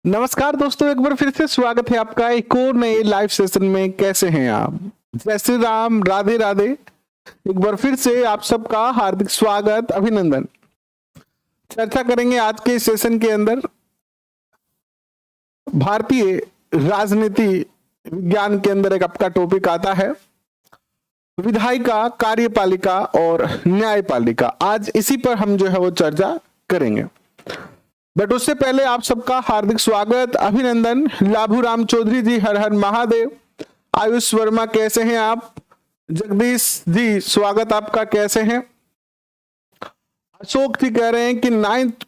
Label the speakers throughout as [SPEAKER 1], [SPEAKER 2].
[SPEAKER 1] नमस्कार दोस्तों, एक बार फिर से स्वागत है आपका एक और नए लाइव सेशन में। कैसे हैं आप? जय श्री राम, राधे राधे। एक बार फिर से आप सबका हार्दिक स्वागत, अभिनंदन। चर्चा करेंगे आज के सेशन के अंदर भारतीय राजनीति विज्ञान के अंदर एक आपका टॉपिक आता है विधायिका, कार्यपालिका और न्यायपालिका। आज इसी पर हम जो है वो चर्चा करेंगे। बट उससे पहले आप सबका हार्दिक स्वागत, अभिनंदन। लाभू राम चौधरी जी, हर हर महादेव। आयुष वर्मा, कैसे हैं आप? जगदीश जी, स्वागत आपका, कैसे हैं? अशोक जी कह रहे हैं कि 9th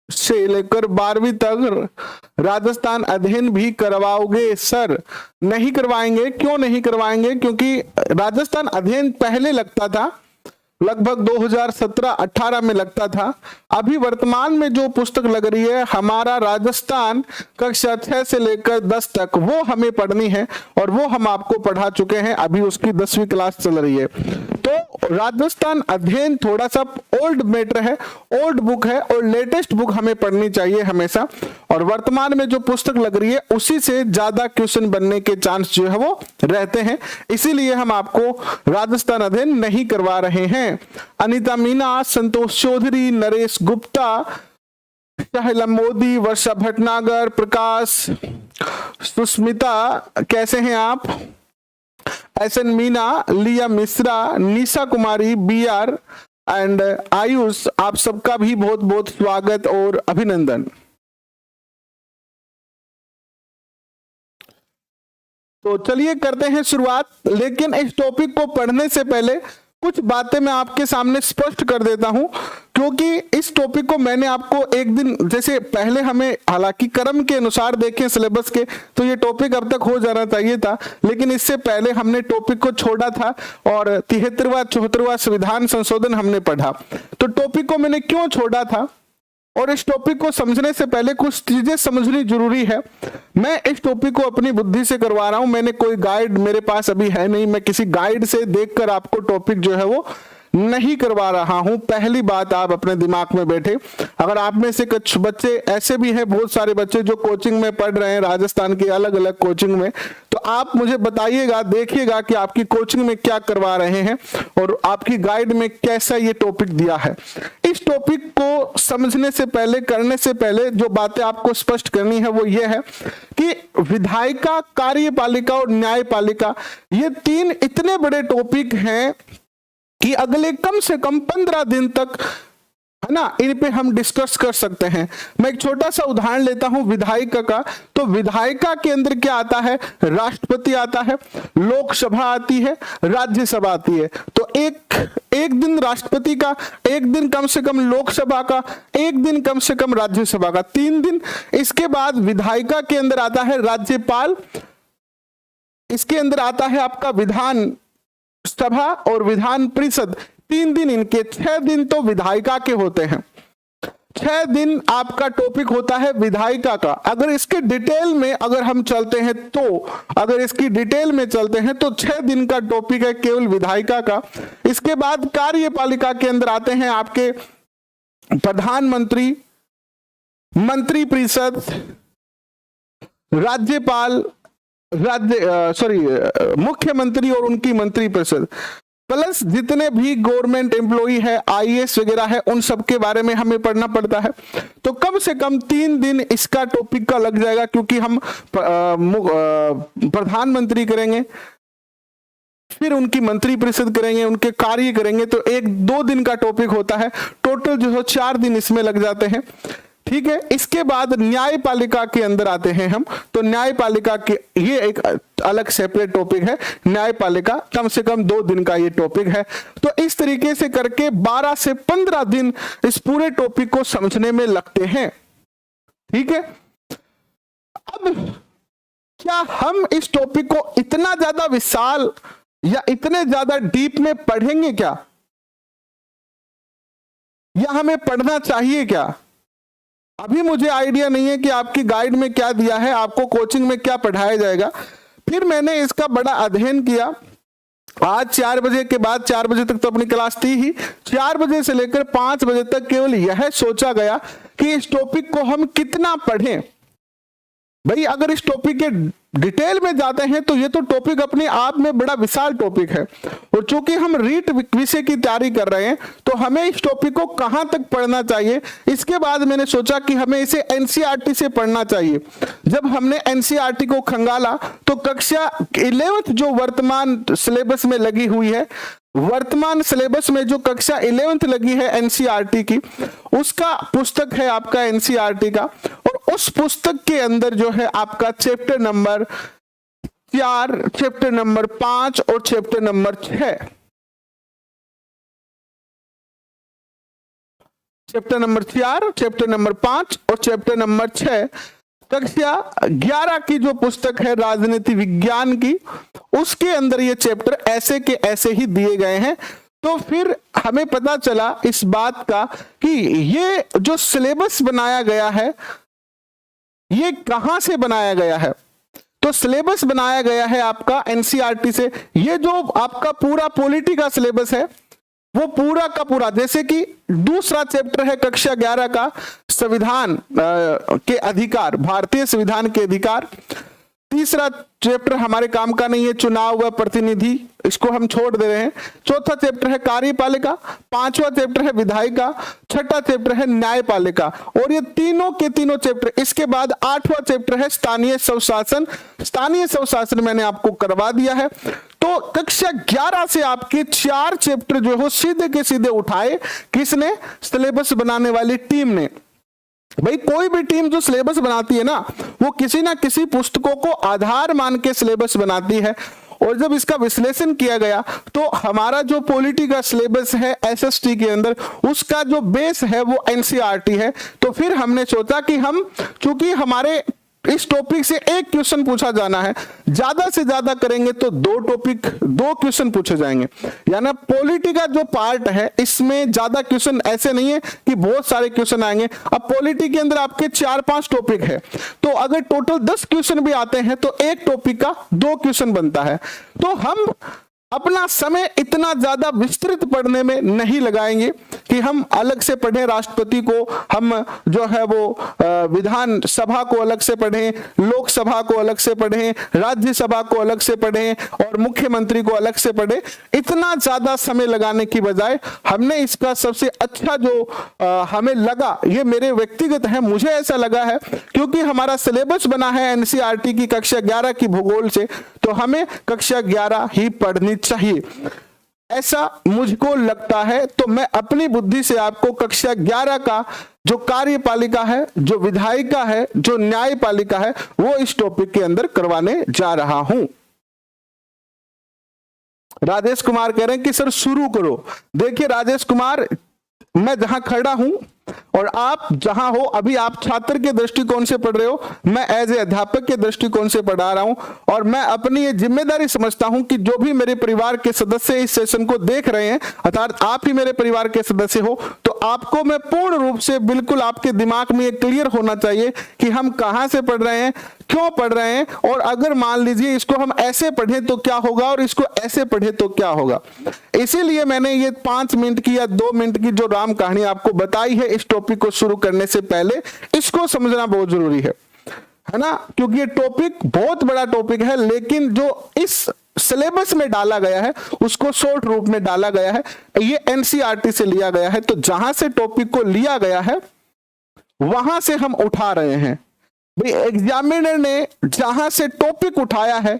[SPEAKER 1] से लेकर 12वीं तक राजस्थान अध्ययन भी करवाओगे? सर, नहीं करवाएंगे। क्यों नहीं करवाएंगे? क्योंकि राजस्थान अध्ययन पहले लगता था, लगभग 2017-18 में लगता था। अभी वर्तमान में जो पुस्तक लग रही है हमारा राजस्थान कक्षा 6 से लेकर 10 तक, वो हमें पढ़नी है और वो हम आपको पढ़ा चुके हैं। अभी उसकी 10वीं क्लास चल रही है। तो राजस्थान अध्ययन थोड़ा सा ओल्ड मैटर है, ओल्ड बुक है और लेटेस्ट बुक हमें पढ़नी चाहिए हमेशा। और वर्तमान में जो पुस्तक लग रही है उसी से ज्यादा क्वेश्चन बनने के चांस जो है वो रहते हैं। इसीलिए हम आपको राजस्थान अध्ययन नहीं करवा रहे हैं। अनीता मीना, संतोष चौधरी, नरेश गुप्ता, शाहिला मोदी, वर्षा भटनागर, प्रकाश, सुस्मिता, कैसे हैं आप? एसएन मीना, लिया मिश्रा, निशा कुमारी, बीआर एंड आयुष, आप सबका भी बहुत बहुत स्वागत और अभिनंदन। तो चलिए करते हैं शुरुआत। लेकिन इस टॉपिक को पढ़ने से पहले कुछ बातें मैं आपके सामने स्पष्ट कर देता हूं, क्योंकि इस टॉपिक को मैंने आपको एक दिन, जैसे पहले हमें हालांकि क्रम के अनुसार देखें सिलेबस के, तो ये टॉपिक अब तक हो जाना चाहिए था, लेकिन इससे पहले हमने टॉपिक को छोड़ा था और 73वां 74वां संविधान संशोधन हमने पढ़ा। तो टॉपिक को मैंने क्यों छोड़ा था और इस टॉपिक को समझने से पहले कुछ चीजें समझनी जरूरी है। मैं इस टॉपिक को अपनी बुद्धि से करवा रहा हूं, मैंने कोई गाइड मेरे पास अभी है नहीं, मैं किसी गाइड से देखकर आपको टॉपिक जो है वो नहीं करवा रहा हूं। पहली बात आप अपने दिमाग में बैठे। अगर आप में से कुछ बच्चे ऐसे भी हैं, बहुत सारे बच्चे जो कोचिंग में पढ़ रहे हैं राजस्थान की अलग अलग कोचिंग में, तो आप मुझे बताइएगा, देखिएगा कि आपकी कोचिंग में क्या करवा रहे हैं और आपकी गाइड में कैसा ये टॉपिक दिया है। इस टॉपिक को समझने से पहले, करने से पहले जो बातें आपको स्पष्ट करनी है वो ये है कि विधायिका, कार्यपालिका और न्यायपालिका, ये तीन इतने बड़े टॉपिक हैं कि अगले कम से कम 15 दिन तक, है ना, इन पे हम डिस्कस कर सकते हैं। मैं एक छोटा सा उदाहरण लेता हूं विधायिका का। तो विधायिका के अंदर क्या आता है? राष्ट्रपति आता है, लोकसभा आती है, राज्यसभा आती है। तो एक दिन राष्ट्रपति का, एक दिन कम से कम लोकसभा का, एक दिन कम से कम राज्यसभा का, 3 दिन। इसके बाद विधायिका के अंदर आता है राज्यपाल, इसके अंदर आता है आपका विधान सभा और विधान परिषद, 3 दिन इनके। 6 दिन तो विधायिका के होते हैं। 6 दिन आपका टॉपिक होता है विधायिका का। अगर इसके डिटेल में अगर हम चलते हैं तो, अगर इसकी डिटेल में चलते हैं तो 6 दिन का टॉपिक है केवल विधायिका का। इसके बाद कार्यपालिका के अंदर आते हैं आपके प्रधानमंत्री, मंत्रिपरिषद, राज्यपाल, मुख्यमंत्री और उनकी मंत्रिपरिषद, प्लस जितने भी गवर्नमेंट एम्प्लॉई है, आईएएस वगैरह है, उन सब के बारे में हमें पढ़ना पड़ता है। तो कम से कम 3 दिन इसका टॉपिक का लग जाएगा, क्योंकि हम प्रधानमंत्री करेंगे, फिर उनकी मंत्रिपरिषद करेंगे, उनके कार्य करेंगे, तो 1-2 दिन का टॉपिक होता है। टोटल जो है 4 दिन इसमें लग जाते हैं। ठीक है। इसके बाद न्यायपालिका के अंदर आते हैं हम। तो न्यायपालिका के, ये एक अलग सेपरेट टॉपिक है। न्यायपालिका कम से कम 2 दिन का ये टॉपिक है। तो इस तरीके से करके 12 से 15 दिन इस पूरे टॉपिक को समझने में लगते हैं। ठीक है। अब क्या हम इस टॉपिक को इतना ज्यादा विशाल या इतने ज्यादा डीप में पढ़ेंगे क्या, या हमें पढ़ना चाहिए क्या? अभी मुझे आइडिया नहीं है कि आपकी गाइड में क्या दिया है, आपको कोचिंग में क्या पढ़ाया जाएगा। फिर मैंने इसका बड़ा अध्ययन किया आज 4 बजे के बाद 4 बजे तक तो अपनी क्लास थी ही, 4 बजे से लेकर 5 बजे तक केवल यह सोचा गया कि इस टॉपिक को हम कितना पढ़ें। भाई अगर इस टॉपिक के डिटेल में जाते हैं तो ये तो टॉपिक अपने आप में बड़ा विशाल टॉपिक है, और चूंकि हम रीट विषय की तैयारी कर रहे हैं तो हमें इस टॉपिक को कहां तक पढ़ना चाहिए। इसके बाद मैंने सोचा कि हमें इसे एनसीईआरटी से पढ़ना चाहिए। जब हमने एनसीईआरटी को खंगाला तो कक्षा 11th जो वर्तमान सिलेबस में लगी हुई है, वर्तमान सिलेबस में जो कक्षा 11th लगी है एनसीईआरटी की, उसका पुस्तक है आपका एनसीईआरटी का, और उस पुस्तक के अंदर जो है आपका चैप्टर नंबर 4, चैप्टर नंबर 5 और chapter number 6, chapter number 4, chapter number 5 और चैप्टर नंबर 6 कक्षा 11 की जो पुस्तक है राजनीति विज्ञान की, उसके अंदर ये चैप्टर ऐसे के ऐसे ही दिए गए हैं। तो फिर हमें पता चला इस बात का कि ये जो सिलेबस बनाया गया है ये कहां से बनाया गया है। तो सिलेबस बनाया गया है आपका एनसीईआरटी से। ये जो आपका पूरा पॉलिटी का सिलेबस है वो पूरा का पूरा, जैसे कि दूसरा चैप्टर है कक्षा 11 का संविधान के अधिकार, भारतीय संविधान के अधिकार। तीसरा चैप्टर हमारे काम का नहीं है, चुनाव व प्रतिनिधि, इसको हम छोड़ दे रहे हैं। चौथा चैप्टर है कार्यपालिका, पांचवा चैप्टर है विधायिका, छठा चैप्टर है न्यायपालिका, और ये तीनों के तीनों चैप्टर। इसके बाद 8वां चैप्टर है स्थानीय स्वशासन। स्थानीय स्वशासन मैंने आपको करवा दिया है। तो कक्षा 11 से आपके 4 चैप्टर जो हो सीधे के सीधे उठाए किसने? सिलेबस बनाने वाली टीम ने। भाई कोई भी टीम जो सिलेबस बनाती है ना, वो किसी ना किसी पुस्तकों को आधार मान के सिलेबस बनाती है। और जब इसका विश्लेषण किया गया तो हमारा जो पॉलिटी का सिलेबस है एसएसटी के अंदर, उसका जो बेस है वो एनसीईआरटी है। तो फिर हमने सोचा कि हम, चूंकि हमारे इस टॉपिक से एक क्वेश्चन पूछा जाना है, ज्यादा से ज्यादा करेंगे तो 2 क्वेश्चन पूछे जाएंगे। यानी पॉलिटी का जो पार्ट है इसमें ज्यादा क्वेश्चन ऐसे नहीं है कि बहुत सारे क्वेश्चन आएंगे। अब पॉलिटी के अंदर आपके 4-5 टॉपिक है, तो अगर टोटल 10 क्वेश्चन भी आते हैं तो एक टॉपिक का 2 क्वेश्चन बनता है। तो हम अपना समय इतना ज्यादा विस्तृत पढ़ने में नहीं लगाएंगे कि हम अलग से पढ़ें राष्ट्रपति को, हम जो है वो विधान सभा को अलग से पढ़ें, लोकसभा को अलग से पढ़ें, राज्यसभा को अलग से पढ़ें और मुख्यमंत्री को अलग से पढ़ें। इतना ज्यादा समय लगाने की बजाय हमने इसका सबसे अच्छा जो हमें लगा, ये मेरे व्यक्तिगत है, मुझे ऐसा लगा है क्योंकि हमारा सिलेबस बना है एनसीईआरटी की कक्षा 11 की भूगोल से, तो हमें कक्षा 11 ही पढ़नी चाहिए, ऐसा मुझको लगता है। तो मैं अपनी बुद्धि से आपको कक्षा 11 का जो कार्यपालिका है, जो विधायिका है, जो न्यायपालिका है, वो इस टॉपिक के अंदर करवाने जा रहा हूं। राजेश कुमार कह रहे हैं कि सर शुरू करो। देखिए राजेश कुमार, मैं जहां खड़ा हूं और आप जहां हो, अभी आप छात्र के दृष्टिकोण से पढ़ रहे हो, मैं एज ए अध्यापक के दृष्टिकोण से पढ़ा रहा हूं, और मैं अपनी ये जिम्मेदारी समझता हूं कि जो भी मेरे परिवार के सदस्य इस सेशन को देख रहे हैं, अर्थात आप ही मेरे परिवार के सदस्य हो, तो आपको मैं पूर्ण रूप से, बिल्कुल आपके दिमाग में ये क्लियर होना चाहिए कि हम कहां से पढ़ रहे हैं, क्यों पढ़ रहे हैं, और अगर मान लीजिए इसको हम ऐसे पढ़े तो क्या होगा और इसको ऐसे पढ़े तो क्या होगा। इसीलिए मैंने ये 5 मिनट की या 2 मिनट की जो राम कहानी आपको बताई है इस टॉपिक को शुरू करने से पहले, इसको समझना बहुत जरूरी है ना, क्योंकि ये टॉपिक बहुत बड़ा टॉपिक है, लेकिन जो इस सिलेबस में डाला गया है उसको शॉर्ट रूप में डाला गया है। ये एनसीईआरटी से लिया गया है, तो जहां से टॉपिक को लिया गया है वहां से हम उठा रहे हैं। भाई एग्जामिनर ने जहां से टॉपिक उठाया है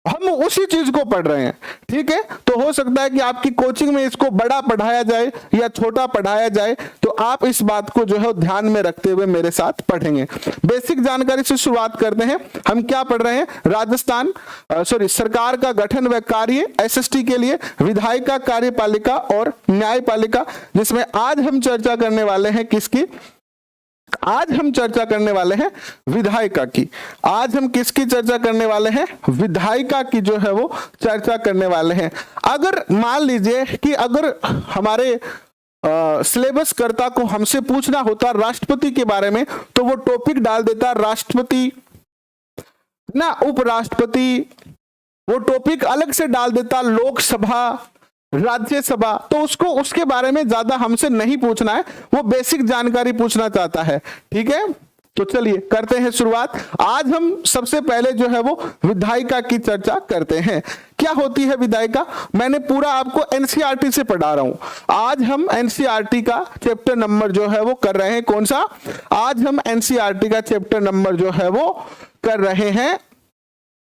[SPEAKER 1] हम उसी चीज को पढ़ रहे हैं, ठीक है। तो हो सकता है कि आपकी कोचिंग में इसको बड़ा पढ़ाया जाए या छोटा पढ़ाया जाए, तो आप इस बात को जो है ध्यान में रखते हुए मेरे साथ पढ़ेंगे। बेसिक जानकारी से शुरुआत करते हैं। हम क्या पढ़ रहे हैं? राजस्थान सरकार का गठन व कार्य, एसएसटी के लिए विधायिका, कार्यपालिका और न्यायपालिका, जिसमें आज हम चर्चा करने वाले हैं किसकी? आज हम चर्चा करने वाले हैं विधायिका की। आज हम किसकी चर्चा करने वाले हैं? विधायिका की जो है वो चर्चा करने वाले हैं। अगर मान लीजिए कि अगर हमारे सिलेबस कर्ता को हमसे पूछना होता राष्ट्रपति के बारे में, तो वो टॉपिक डाल देता राष्ट्रपति ना, उपराष्ट्रपति, वो टॉपिक अलग से डाल देता, लोकसभा, राज्यसभा, तो उसको उसके बारे में ज्यादा हमसे नहीं पूछना है, वो बेसिक जानकारी पूछना चाहता है। ठीक है, तो चलिए करते हैं शुरुआत। आज हम सबसे पहले जो है वो विधायिका की चर्चा करते हैं। क्या होती है विधायिका? मैंने पूरा आपको एनसीईआरटी से पढ़ा रहा हूं। आज हम एनसीईआरटी का चैप्टर नंबर जो है वो कर रहे हैं। कौन सा? आज हम एनसीईआरटी का चैप्टर नंबर जो है वो कर रहे हैं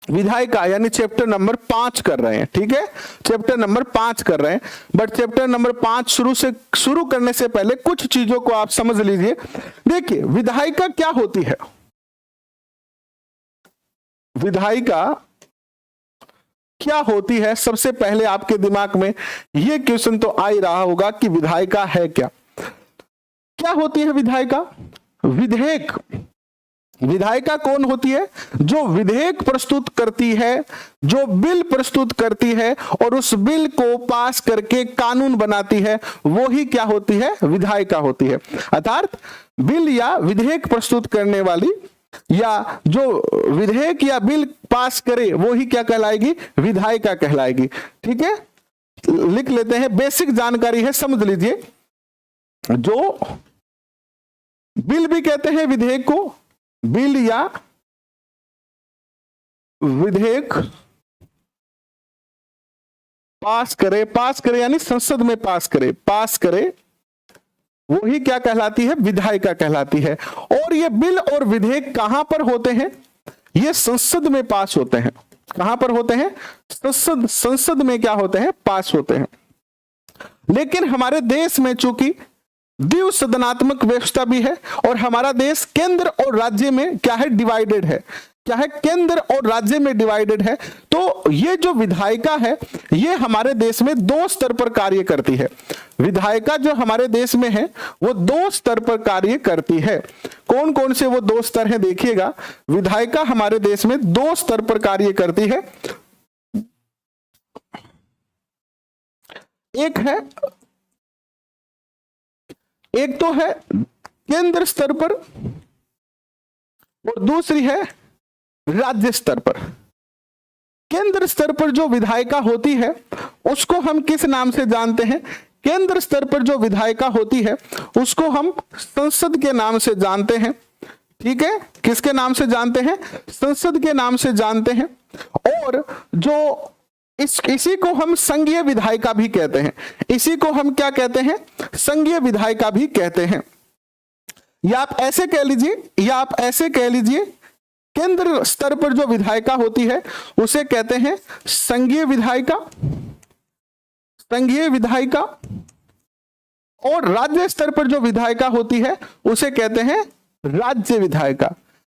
[SPEAKER 1] विधायिका, यानी चैप्टर नंबर 5 कर रहे हैं। ठीक है, चैप्टर नंबर 5 कर रहे हैं। बट चैप्टर नंबर 5 शुरू करने से पहले कुछ चीजों को आप समझ लीजिए। देखिए विधायिका क्या होती है। विधायिका क्या होती है, सबसे पहले आपके दिमाग में यह क्वेश्चन तो आ ही रहा होगा कि विधायिका है क्या। क्या होती है विधायिका? विधेयक। विधायिका कौन होती है? जो विधेयक प्रस्तुत करती है, जो बिल प्रस्तुत करती है और उस बिल को पास करके कानून बनाती है, वो ही क्या होती है? विधायिका होती है। अर्थात बिल या विधेयक प्रस्तुत करने वाली या जो विधेयक या बिल पास करे वो ही क्या कहलाएगी? विधायिका कहलाएगी। ठीक है, लिख लेते हैं, बेसिक जानकारी है, समझ लीजिए। जो बिल भी कहते हैं विधेयक को, बिल या विधेयक पास करे यानी संसद में पास करे, वो ही क्या कहलाती है? विधायिका कहलाती है। और ये बिल और विधेयक कहां पर होते हैं? ये संसद में पास होते हैं। कहां पर होते हैं? संसद में क्या होते हैं? पास होते हैं। लेकिन हमारे देश में चूंकि द्विसदनात्मक व्यवस्था भी है और हमारा देश केंद्र और राज्य में क्या है? डिवाइडेड है। क्या है? केंद्र और राज्य में डिवाइडेड है। तो ये जो विधायिका है ये हमारे देश में 2 स्तर पर कार्य करती है। विधायिका जो हमारे देश में है वो 2 स्तर पर कार्य करती है। कौन कौन से वो 2 स्तर हैं देखिएगा। विधायिका हमारे देश में 2 स्तर पर कार्य करती है। एक तो है केंद्र स्तर पर और दूसरी है राज्य स्तर पर। केंद्र स्तर पर जो विधायिका होती है उसको हम किस नाम से जानते हैं? केंद्र स्तर पर जो विधायिका होती है उसको हम संसद के नाम से जानते हैं। ठीक है, किसके नाम से जानते हैं? संसद के नाम से जानते हैं। और जो इसी को हम संघीय विधायिका भी कहते हैं। इसी को हम क्या कहते हैं? संघीय विधायिका भी कहते हैं। या आप ऐसे कह लीजिए केंद्र स्तर पर जो विधायिका होती है उसे कहते हैं संघीय विधायिका, और राज्य स्तर पर जो विधायिका होती है उसे कहते हैं राज्य विधायिका।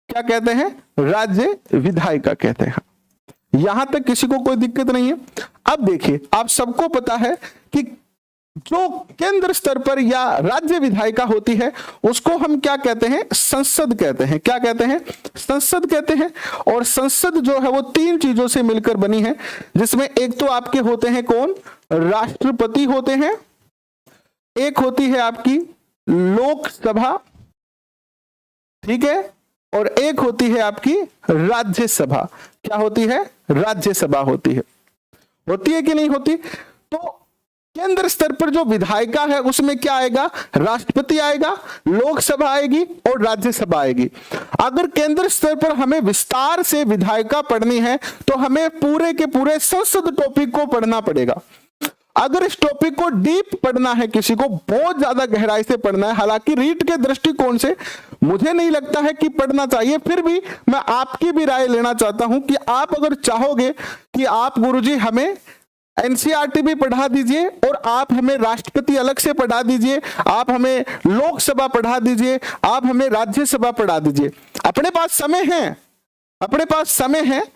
[SPEAKER 1] क्या कहते हैं? राज्य विधायिका कहते हैं। यहां तक किसी को कोई दिक्कत नहीं है। अब देखिए, आप सबको पता है कि जो केंद्र स्तर पर या राज्य विधायिका होती है उसको हम क्या कहते हैं? संसद कहते हैं। क्या कहते हैं? संसद कहते हैं। और संसद जो है वो 3 चीजों से मिलकर बनी है, जिसमें एक तो आपके होते हैं कौन? राष्ट्रपति होते हैं, एक होती है आपकी लोकसभा, ठीक है, और एक होती है आपकी राज्यसभा। क्या होती है? राज्यसभा होती है। होती है कि नहीं होती? तो केंद्र स्तर पर जो विधायिका है उसमें क्या आएगा? राष्ट्रपति आएगा, लोकसभा आएगी और राज्यसभा आएगी। अगर केंद्र स्तर पर हमें विस्तार से विधायिका पढ़नी है तो हमें पूरे के पूरे संसद टॉपिक को पढ़ना पड़ेगा। अगर इस टॉपिक को डीप पढ़ना है, किसी को बहुत ज्यादा गहराई से पढ़ना है, हालांकि रीट के दृष्टिकोण से मुझे नहीं लगता है कि पढ़ना चाहिए, फिर भी मैं आपकी भी राय लेना चाहता हूं कि आप अगर चाहोगे कि आप गुरुजी हमें एनसीईआरटी भी पढ़ा दीजिए और आप हमें राष्ट्रपति अलग से पढ़ा दीजिए, आप हमें लोकसभा पढ़ा दीजिए, आप हमें राज्यसभा पढ़ा दीजिए। अपने पास समय है,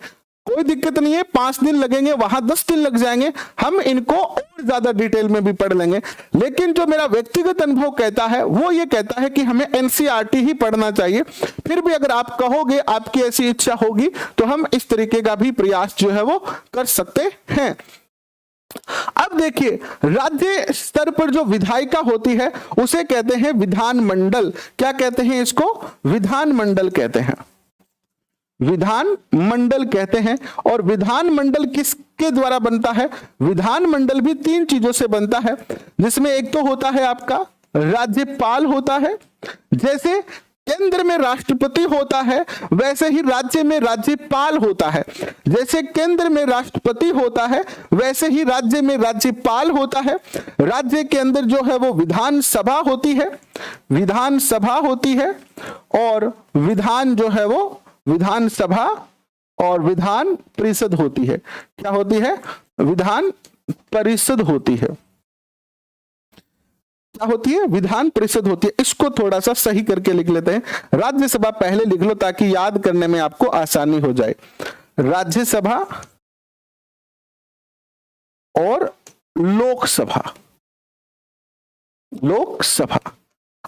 [SPEAKER 1] कोई दिक्कत नहीं है। 5 दिन लगेंगे, वहां 10 दिन लग जाएंगे, हम इनको और ज्यादा डिटेल में भी पढ़ लेंगे। लेकिन जो मेरा व्यक्तिगत अनुभव कहता है वो ये कहता है कि हमें एनसीईआरटी ही पढ़ना चाहिए। फिर भी अगर आप कहोगे, आपकी ऐसी इच्छा होगी, तो हम इस तरीके का भी प्रयास जो है वो कर सकते हैं। अब देखिए, राज्य स्तर पर जो विधायिका होती है उसे कहते हैं विधानमंडल। क्या कहते हैं इसको? विधानमंडल कहते हैं। विधान मंडल कहते हैं। और विधान मंडल किसके द्वारा बनता है? विधान मंडल भी 3 चीजों से बनता है, जिसमें एक तो होता है आपका राज्यपाल होता है। जैसे केंद्र में राष्ट्रपति होता है वैसे ही राज्य में राज्यपाल होता है। जैसे केंद्र में राष्ट्रपति होता है वैसे ही राज्य में राज्यपाल होता है। राज्य के अंदर जो है वो विधानसभा होती है, विधानसभा होती है, और विधान जो है वो विधानसभा और विधान परिषद होती है। क्या होती है? विधान परिषद होती है। क्या होती है? विधान परिषद होती है। इसको थोड़ा सा सही करके लिख लेते हैं। राज्यसभा पहले लिख लो ताकि याद करने में आपको आसानी हो जाए। राज्यसभा और लोकसभा, लोकसभा।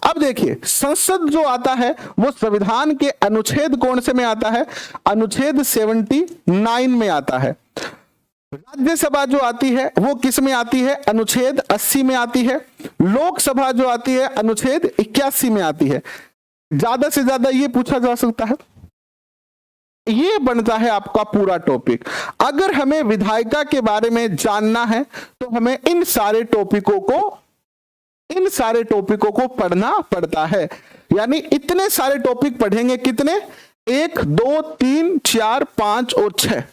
[SPEAKER 1] अब देखिए, संसद जो आता है वो संविधान के अनुच्छेद कौन से में आता है? अनुच्छेद 79 में आता है। राज्यसभा जो आती है वो किस में आती है? अनुच्छेद 80 में आती है। लोकसभा जो आती है अनुच्छेद 81 में आती है। ज्यादा से ज्यादा ये पूछा जा सकता है। ये बनता है आपका पूरा टॉपिक। अगर हमें विधायिका के बारे में जानना है तो हमें इन सारे टॉपिकों को पढ़ना पड़ता है। यानी इतने सारे टॉपिक पढ़ेंगे। कितने? 1 2 3 4 5 और 6।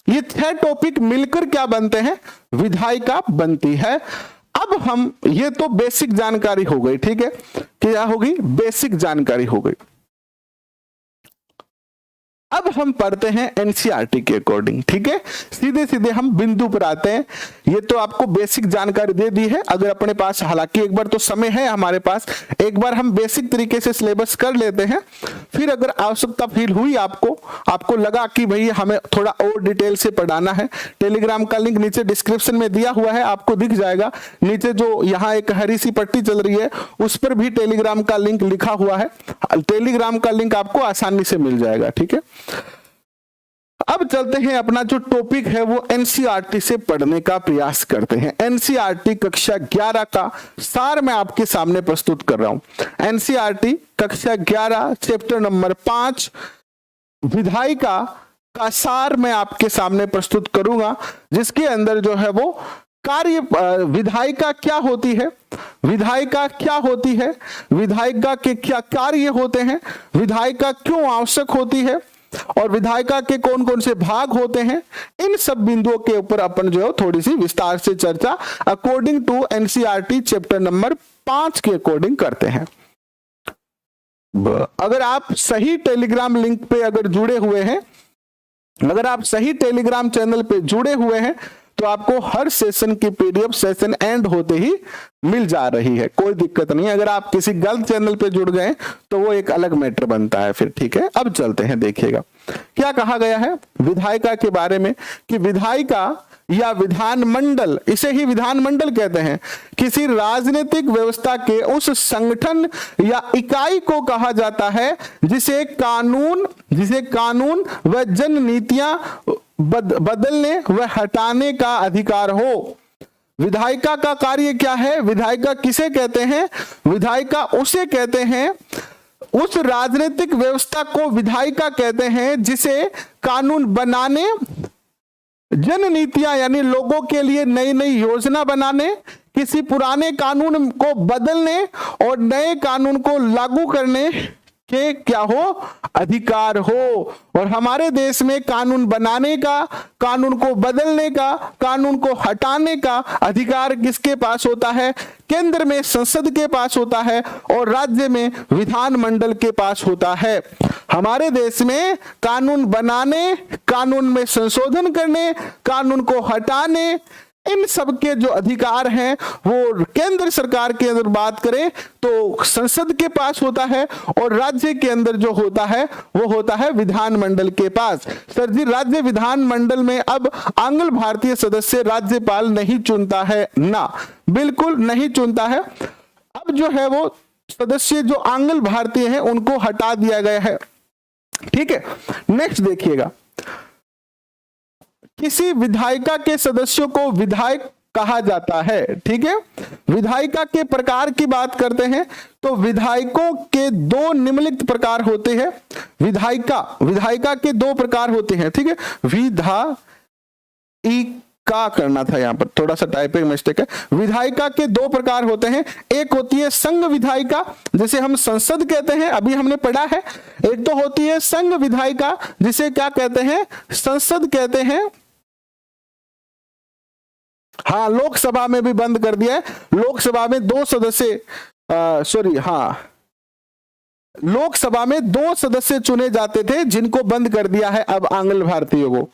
[SPEAKER 1] ये 6 टॉपिक मिलकर क्या बनते हैं? विधायिका बनती है। अब हम, ये तो बेसिक जानकारी हो गई, ठीक है? क्या होगी? बेसिक जानकारी हो गई। अब हम पढ़ते हैं एनसीईआरटी के अकॉर्डिंग, ठीक है? सीधे सीधे हम बिंदु पर आते हैं। ये तो आपको बेसिक जानकारी दे दी है। अगर अपने पास, हालांकि एक बार तो समय है हमारे पास, एक बार हम बेसिक तरीके से सिलेबस कर लेते हैं। फिर अगर आवश्यकता फील हुई आपको लगा कि भाई हमें थोड़ा और डिटेल से पढ़ाना है, टेलीग्राम का लिंक नीचे डिस्क्रिप्शन में दिया हुआ है, आपको दिख जाएगा। नीचे जो यहाँ एक हरी सी पट्टी चल रही है उस पर भी टेलीग्राम का लिंक लिखा हुआ है। टेलीग्राम का लिंक आपको आसानी से मिल जाएगा, ठीक है? अब चलते हैं, अपना जो टॉपिक है वो एनसीईआरटी से पढ़ने का प्रयास करते हैं। एनसीईआरटी कक्षा 11 का सार मैं आपके सामने प्रस्तुत कर रहा हूं। एनसीईआरटी कक्षा 11 चैप्टर नंबर 5 विधायिका का सार मैं आपके सामने प्रस्तुत करूंगा, जिसके अंदर जो है वो कार्य, विधायिका क्या होती है, विधायिका क्या होती है, विधायिका के क्या कार्य होते हैं, विधायिका क्यों आवश्यक होती है, और विधायिका के कौन कौन से भाग होते हैं, इन सब बिंदुओं के ऊपर अपन जो है थोड़ी सी विस्तार से चर्चा according to NCERT chapter number 5 के अकॉर्डिंग करते हैं। अगर आप सही टेलीग्राम लिंक पे अगर जुड़े हुए हैं, अगर आप सही टेलीग्राम चैनल पे जुड़े हुए हैं तो आपको हर सेशन की पीडीएफ सेशन एंड होते ही मिल जा रही है, कोई दिक्कत नहीं है। अगर आप किसी गलत चैनल पे जुड़ गए तो वो एक अलग मैटर बनता है फिर, ठीक है? अब चलते हैं, देखिएगा क्या कहा गया है विधायिका के बारे में कि विधायिका या विधान मंडल, इसे ही विधान मंडल कहते हैं, किसी राजनीतिक व्यवस्था के उस संगठन या इकाई को कहा जाता है जिसे कानून व जन नीतियां बदलने व हटाने का अधिकार हो। विधायिका का कार्य क्या है? विधायिका किसे कहते हैं? विधायिका उसे कहते हैं, उस राजनीतिक व्यवस्था को विधायिका कहते हैं जिसे कानून बनाने, जन नीतियां यानी लोगों के लिए नई नई योजना बनाने, किसी पुराने कानून को बदलने और नए कानून को लागू करने के क्या हो? अधिकार हो। और हमारे देश में कानून बनाने का, कानून को बदलने का, कानून को हटाने का अधिकार किसके पास होता है? केंद्र में संसद के पास होता है और राज्य में विधान मंडल के पास होता है। हमारे देश में कानून बनाने, कानून में संशोधन करने, कानून को हटाने, इन सब के जो अधिकार हैं वो केंद्र सरकार के अंदर बात करें तो संसद के पास होता है और राज्य के अंदर जो होता है वो होता है विधान मंडल के पास। सर जी, राज्य विधान मंडल में अब आंग्ल भारतीय सदस्य राज्यपाल नहीं चुनता है ना? बिल्कुल नहीं चुनता है। अब जो है वो सदस्य जो आंग्ल भारतीय हैं उनको हटा दिया गया है, ठीक है? नेक्स्ट देखिएगा, किसी विधायिका के सदस्यों को विधायक कहा जाता है। ठीक है, विधायिका के प्रकार की बात करते हैं तो विधायकों के दो निम्नलिखित प्रकार होते हैं। विधायिका के दो प्रकार होते हैं। ठीक है, विधायिका करना था, यहां पर थोड़ा सा टाइपिंग मिस्टेक है। विधायिका के दो प्रकार होते हैं, एक होती है संघ विधायिका जिसे हम संसद कहते हैं, अभी हमने पढ़ा है। एक तो होती है संघ विधायिका जिसे क्या कहते हैं, संसद कहते हैं। हाँ, लोकसभा में भी बंद कर दिया है। लोकसभा में दो सदस्य लोकसभा में दो सदस्य चुने जाते थे जिनको बंद कर दिया है अब आंग्ल भारतीयों को।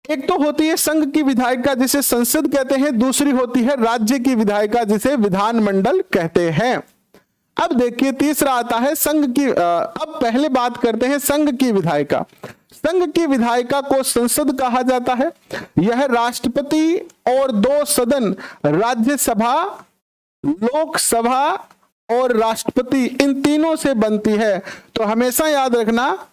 [SPEAKER 1] एक तो होती है संघ की विधायिका जिसे संसद कहते हैं, दूसरी होती है राज्य की विधायिका जिसे विधानमंडल कहते हैं। अब देखिए तीसरा आता है संघ की। अब पहले बात करते हैं संघ की विधायिका। संघ की विधायिका को संसद कहा जाता है। यह राष्ट्रपति और दो सदन राज्यसभा, लोकसभा और राष्ट्रपति इन तीनों से बनती है। तो हमेशा याद रखना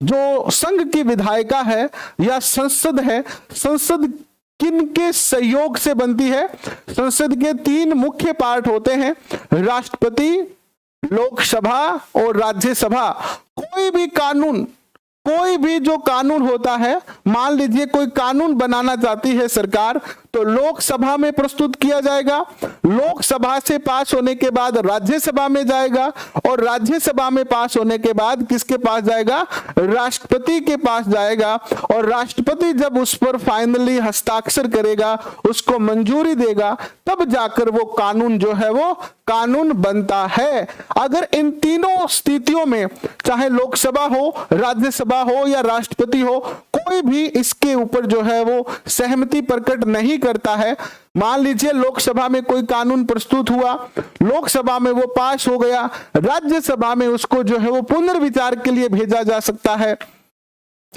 [SPEAKER 1] जो संघ की विधायिका है या संसद है, संसद किनके सहयोग से बनती है? संसद के तीन मुख्य पार्ट होते हैं, राष्ट्रपति, लोकसभा और राज्यसभा। कोई भी जो कानून होता है, मान लीजिए कोई कानून बनाना चाहती है सरकार, तो लोकसभा में प्रस्तुत किया जाएगा, लोकसभा से पास होने के बाद राज्यसभा में जाएगा और राज्यसभा में पास होने के बाद किसके पास जाएगा? राष्ट्रपति के पास जाएगा। और राष्ट्रपति जब उस पर फाइनली हस्ताक्षर करेगा, उसको मंजूरी देगा, तब जाकर वो कानून जो है वो कानून बनता है। अगर इन तीनों स्थितियों में, चाहे लोकसभा हो, राज्यसभा हो या राष्ट्रपति हो, कोई भी इसके ऊपर जो है वो सहमति प्रकट नहीं करता है, मान लीजिए लोकसभा में कोई कानून प्रस्तुत हुआ, लोकसभा में वो पास हो गया, राज्यसभा में उसको जो है वो पुनर्विचार के लिए भेजा जा सकता है,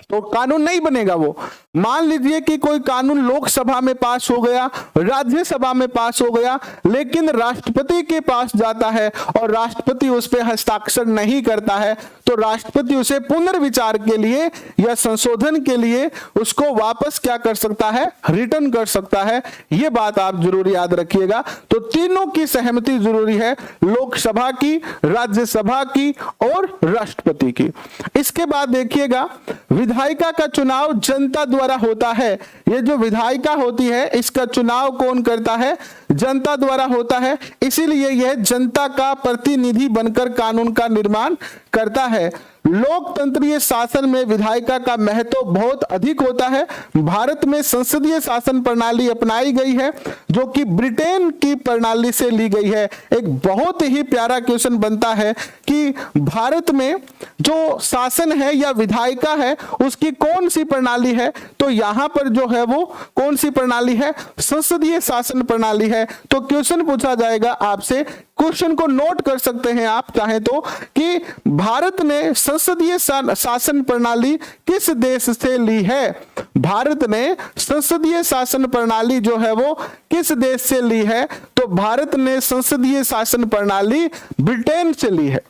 [SPEAKER 1] तो कानून नहीं बनेगा वो। मान लीजिए कि कोई कानून लोकसभा में पास हो गया, राज्यसभा में पास हो गया, लेकिन राष्ट्रपति के पास जाता है और राष्ट्रपति उस पर हस्ताक्षर नहीं करता है, तो राष्ट्रपति उसे पुनर्विचार के लिए या संशोधन के लिए उसको वापस क्या कर सकता है? रिटर्न कर सकता है। ये बात आप जरूर याद रखिएगा। तो तीनों की सहमति जरूरी है, लोकसभा की, राज्यसभा की और राष्ट्रपति की। इसके बाद देखिएगा विधायिका का चुनाव जनता द्वारा होता है। ये जो विधायिका होती है इसका चुनाव कौन करता है? जनता द्वारा होता है। इसीलिए यह जनता का प्रतिनिधि बनकर कानून का निर्माण करता है। लोकतंत्रीय शासन में विधायिका का महत्व बहुत अधिक होता है। भारत में संसदीय शासन प्रणाली अपनाई गई है जो कि ब्रिटेन की प्रणाली से ली गई है। एक बहुत ही प्यारा क्वेश्चन बनता है कि भारत में जो शासन है या विधायिका है उसकी कौन सी प्रणाली है? तो यहां पर जो है वो कौन सी प्रणाली है? संसदीय शासन प्रणाली है। तो क्वेश्चन पूछा जाएगा आपसे, क्वेश्चन को नोट कर सकते हैं आप चाहे तो, कि भारत ने संसदीय शासन प्रणाली किस देश से ली है? भारत ने संसदीय शासन प्रणाली जो है वो किस देश से ली है? तो भारत ने संसदीय शासन प्रणाली ब्रिटेन से ली है।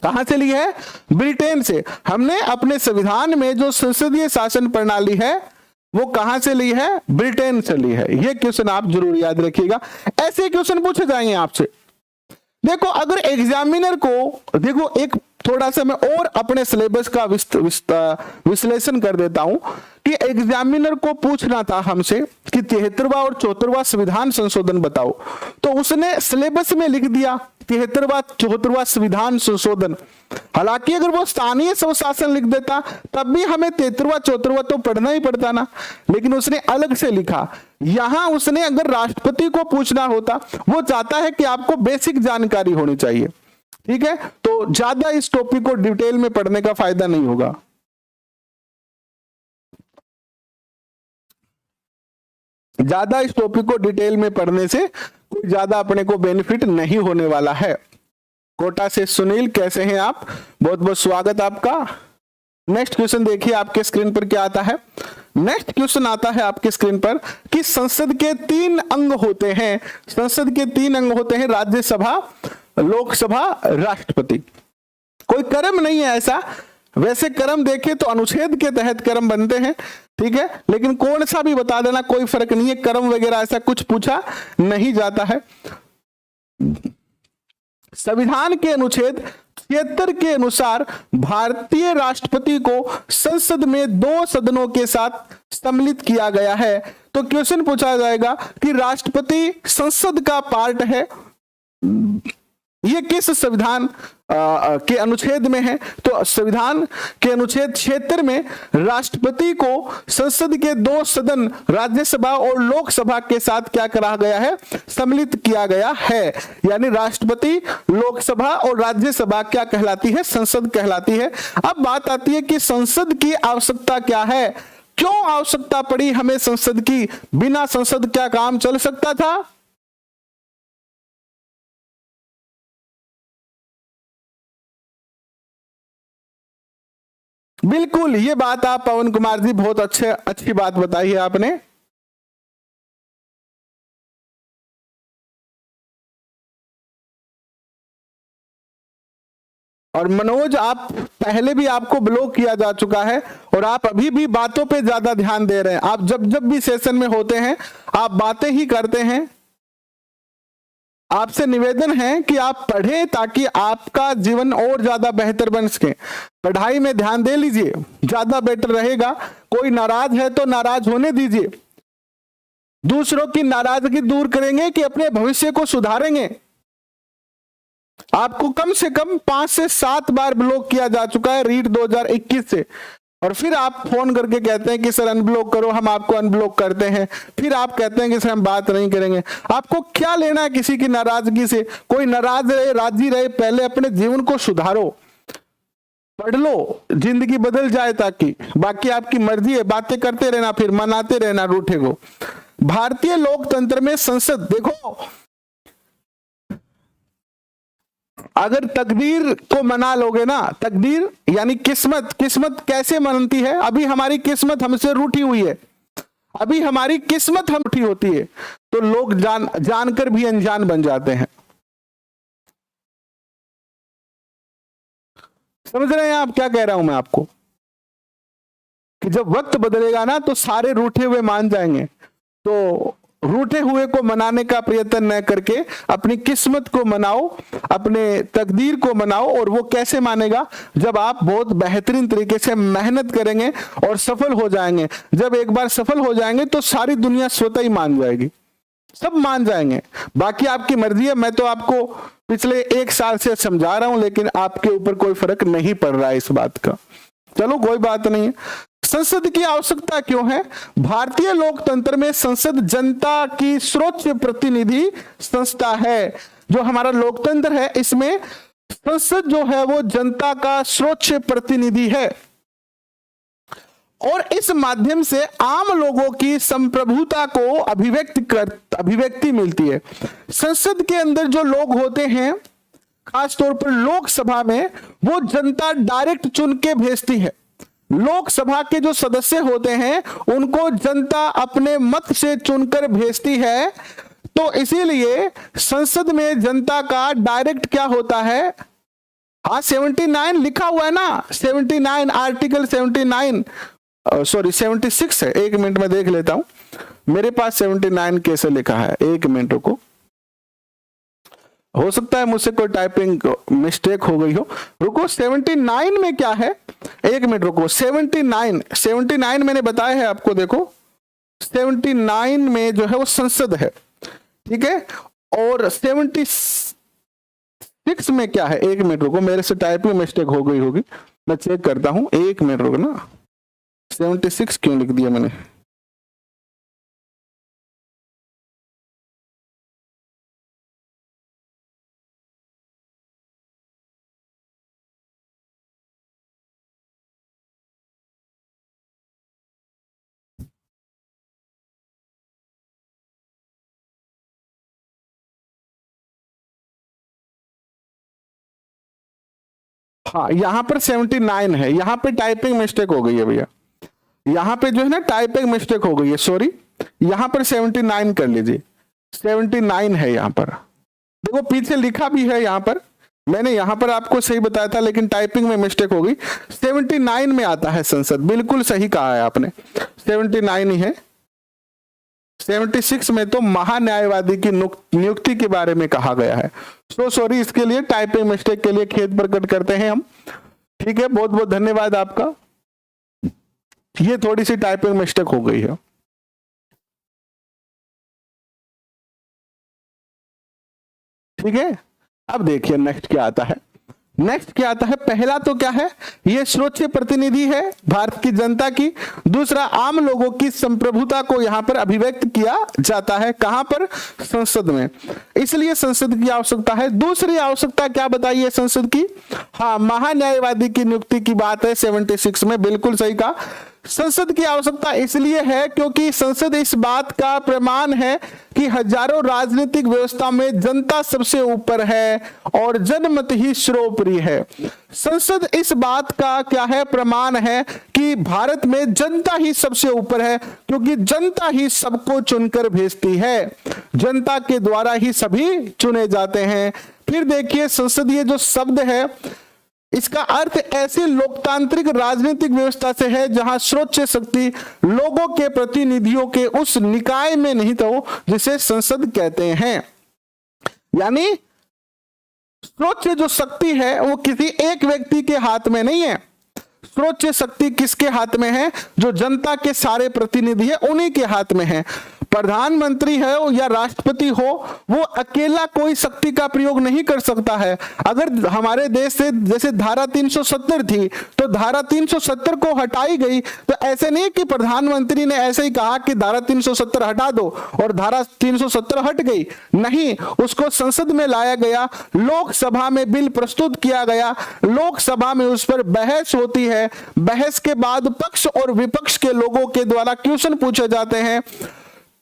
[SPEAKER 1] कहां से ली है? ब्रिटेन से। हमने अपने संविधान में जो संसदीय शासन प्रणाली है वो कहां से ली है? ब्रिटेन से ली है। ये क्वेश्चन आप जरूर याद रखिएगा, ऐसे क्वेश्चन पूछे जाएंगे आपसे। देखो अगर एग्जामिनर को, देखो एक थोड़ा सा मैं और अपने सिलेबस का विश्लेषण कर देता हूं कि एग्जामिनर को पूछना था हमसे कि 73वां और 74वां संविधान संशोधन बताओ, तो उसने सिलेबस में लिख दिया 73वां 74वां संविधान संशोधन। हालांकि अगर वो स्थानीय स्वशासन लिख देता तब भी हमें 73वां 74वां तो पढ़ना ही पड़ता ना, लेकिन उसने अलग से लिखा। यहां उसने अगर राष्ट्रपति को पूछना होता, वो चाहता है कि आपको बेसिक जानकारी होनी चाहिए, ठीक है, तो ज्यादा इस टॉपिक को डिटेल में पढ़ने का फायदा नहीं होगा। ज्यादा इस टॉपिक को डिटेल में पढ़ने से कोई ज्यादा अपने को बेनिफिट नहीं होने वाला है। कोटा से सुनील, कैसे हैं आप? बहुत बहुत स्वागत आपका। नेक्स्ट क्वेश्चन देखिए आपके स्क्रीन पर क्या आता है। नेक्स्ट क्वेश्चन आता है आपके स्क्रीन पर कि संसद के 3 अंग होते हैं। संसद के 3 अंग होते हैं, राज्यसभा, लोकसभा, राष्ट्रपति। कोई क्रम नहीं है ऐसा वैसे कर्म देखें तो अनुच्छेद के तहत कर्म बनते हैं, ठीक है, लेकिन कौन सा भी बता देना, कोई फर्क नहीं है, कर्म वगैरह ऐसा कुछ पूछा नहीं जाता है। संविधान के अनुच्छेद 76 के अनुसार भारतीय राष्ट्रपति को संसद में 2 सदनों के साथ सम्मिलित किया गया है। तो क्वेश्चन पूछा जाएगा कि राष्ट्रपति संसद का पार्ट है, ये किस संविधान के अनुच्छेद में है? तो संविधान के अनुच्छेद 76 में राष्ट्रपति को संसद के 2 सदन राज्यसभा और लोकसभा के साथ क्या करा गया है? सम्मिलित किया गया है। यानी राष्ट्रपति, लोकसभा और राज्यसभा क्या कहलाती है? संसद कहलाती है। अब बात आती है कि संसद की आवश्यकता क्या है, क्यों आवश्यकता पड़ी हमें संसद की? बिना संसद क्या काम चल सकता था? बिल्कुल, ये बात आप पवन कुमार जी बहुत अच्छी बात बताई है आपने। और मनोज, आप पहले भी आपको ब्लॉक किया जा चुका है और आप अभी भी बातों पे ज्यादा ध्यान दे रहे हैं। आप जब जब भी सेशन में होते हैं आप बातें ही करते हैं। आपसे निवेदन है कि आप पढ़ें ताकि आपका जीवन और ज्यादा बेहतर बन सके। पढ़ाई में ध्यान दे लीजिए, ज्यादा बेटर रहेगा। कोई नाराज है तो नाराज होने दीजिए। दूसरों की नाराजगी दूर करेंगे कि अपने भविष्य को सुधारेंगे। आपको कम से कम 5 से 7 बार ब्लॉक किया जा चुका है रीड 2021 से, और फिर आप फोन करके कहते हैं कि सर अनब्लॉक करो, हम आपको अनब्लॉक करते हैं। फिर आप कहते हैं कि सर हम बात नहीं करेंगे। आपको क्या लेना है किसी की नाराजगी से? कोई नाराज रहे, राजी रहे, पहले अपने जीवन को सुधारो, पढ़ लो, जिंदगी बदल जाए। ताकि बाकी आपकी मर्जी है, बातें करते रहना, फिर मनाते रहना रूठे को। भारतीय लोकतंत्र में संसद, देखो अगर तकदीर को मना लोगे ना, तकदीर यानी किस्मत, किस्मत कैसे मनती है? अभी हमारी किस्मत हमसे रूठी हुई है, अभी हमारी किस्मत हम रूठी होती है तो लोग जानकर भी अनजान बन जाते हैं। समझ रहे हैं आप क्या कह रहा हूं मैं आपको? कि जब वक्त बदलेगा ना तो सारे रूठे हुए मान जाएंगे। तो रूठे हुए को मनाने का प्रयत्न न करके अपनी किस्मत को मनाओ, अपने तकदीर को मनाओ। और वो कैसे मानेगा? जब आप बहुत बेहतरीन तरीके से मेहनत करेंगे और सफल हो जाएंगे। जब एक बार सफल हो जाएंगे तो सारी दुनिया स्वतः ही मान जाएगी, सब मान जाएंगे। बाकी आपकी मर्जी है। मैं तो आपको पिछले 1 साल से समझा रहा हूं, लेकिन आपके ऊपर कोई फर्क नहीं पड़ रहा है इस बात का। चलो कोई बात नहीं है। संसद की आवश्यकता क्यों है? भारतीय लोकतंत्र में संसद जनता की सर्वोच्च प्रतिनिधि संस्था है। जो हमारा लोकतंत्र है इसमें संसद जो है वो जनता का सर्वोच्च प्रतिनिधि है, और इस माध्यम से आम लोगों की संप्रभुता को अभिव्यक्ति मिलती है। संसद के अंदर जो लोग होते हैं, खासतौर पर लोकसभा में, वो जनता डायरेक्ट चुन के भेजती है। लोकसभा के जो सदस्य होते हैं उनको जनता अपने मत से चुनकर भेजती है। तो इसीलिए संसद में जनता का डायरेक्ट क्या होता है? हाँ, 79 लिखा हुआ है ना, 79 आर्टिकल 79 76 है। 1 मिनट में देख लेता हूं मेरे पास 79 कैसे लिखा है। 1 मिनट को, हो सकता है मुझसे कोई टाइपिंग मिस्टेक हो गई हो। रुको, 79 में क्या है? 1 मिनट रुको। 79 मैंने बताया है आपको। देखो 79 में जो है वो संसद है, ठीक है। और 76 में क्या है? 1 मिनट रुको, मेरे से टाइपिंग मिस्टेक हो गई होगी, मैं चेक करता हूं। 1 मिनट रुको ना, 76 क्यों लिख दिया मैंने? हाँ, यहां पर 79 है, यहां पे टाइपिंग मिस्टेक हो गई है भैया। यहां पे जो है ना टाइपिंग मिस्टेक हो गई है, सॉरी। यहां पर 79 कर लीजिए, 79 है यहां पर। देखो पीछे लिखा भी है यहां पर मैंने यहां पर आपको सही बताया था लेकिन टाइपिंग में मिस्टेक हो गई। 79 में आता है संसद, बिल्कुल सही कहा है आपने, 79 ही है। 76 में तो महान्यायवादी की नियुक्ति के बारे में कहा गया है। सो सॉरी, इसके लिए टाइपिंग मिस्टेक के लिए खेद प्रकट करते हैं हम। ठीक है, बहुत बहुत धन्यवाद आपका। ये थोड़ी सी टाइपिंग मिस्टेक हो गई है। ठीक है, अब देखिए नेक्स्ट क्या आता है। नेक्स्ट क्या आता है, पहला तो क्या है, ये सर्वोच्च प्रतिनिधि है भारत की जनता की। दूसरा, आम लोगों की संप्रभुता को यहां पर अभिव्यक्त किया जाता है। कहां पर? संसद में। इसलिए संसद की आवश्यकता है। दूसरी आवश्यकता क्या बताइए संसद की? हाँ, महान्यायवादी की नियुक्ति की बात है 76 में, बिल्कुल सही कहा। संसद की आवश्यकता इसलिए है क्योंकि संसद इस बात का प्रमाण है कि हजारों राजनीतिक व्यवस्था में जनता सबसे ऊपर है और जनमत ही सर्वोपरि है। संसद इस बात का क्या है? प्रमाण है कि भारत में जनता ही सबसे ऊपर है, क्योंकि जनता ही सबको चुनकर भेजती है, जनता के द्वारा ही सभी चुने जाते हैं। फिर देखिए, संसदीय जो शब्द है इसका अर्थ ऐसी लोकतांत्रिक राजनीतिक व्यवस्था से है जहां सर्वोच्च शक्ति लोगों के प्रतिनिधियों के उस निकाय में निहित हो जिसे संसद कहते हैं। यानी सर्वोच्च जो शक्ति है वो किसी एक व्यक्ति के हाथ में नहीं है। सर्वोच्च शक्ति किसके हाथ में है? जो जनता के सारे प्रतिनिधि है उन्हीं के हाथ में है। प्रधानमंत्री है या राष्ट्रपति हो, वो अकेला कोई शक्ति का प्रयोग नहीं कर सकता है। अगर हमारे देश से जैसे धारा 370 थी तो धारा 370 को हटाई गई, तो ऐसे नहीं कि प्रधानमंत्री ने ऐसे ही कहा कि धारा 370 हटा दो और धारा 370 हट गई। नहीं, उसको संसद में लाया गया, लोकसभा में बिल प्रस्तुत किया गया, लोकसभा में उस पर बहस होती है, बहस के बाद पक्ष और विपक्ष के लोगों के द्वारा क्वेश्चन पूछे जाते हैं,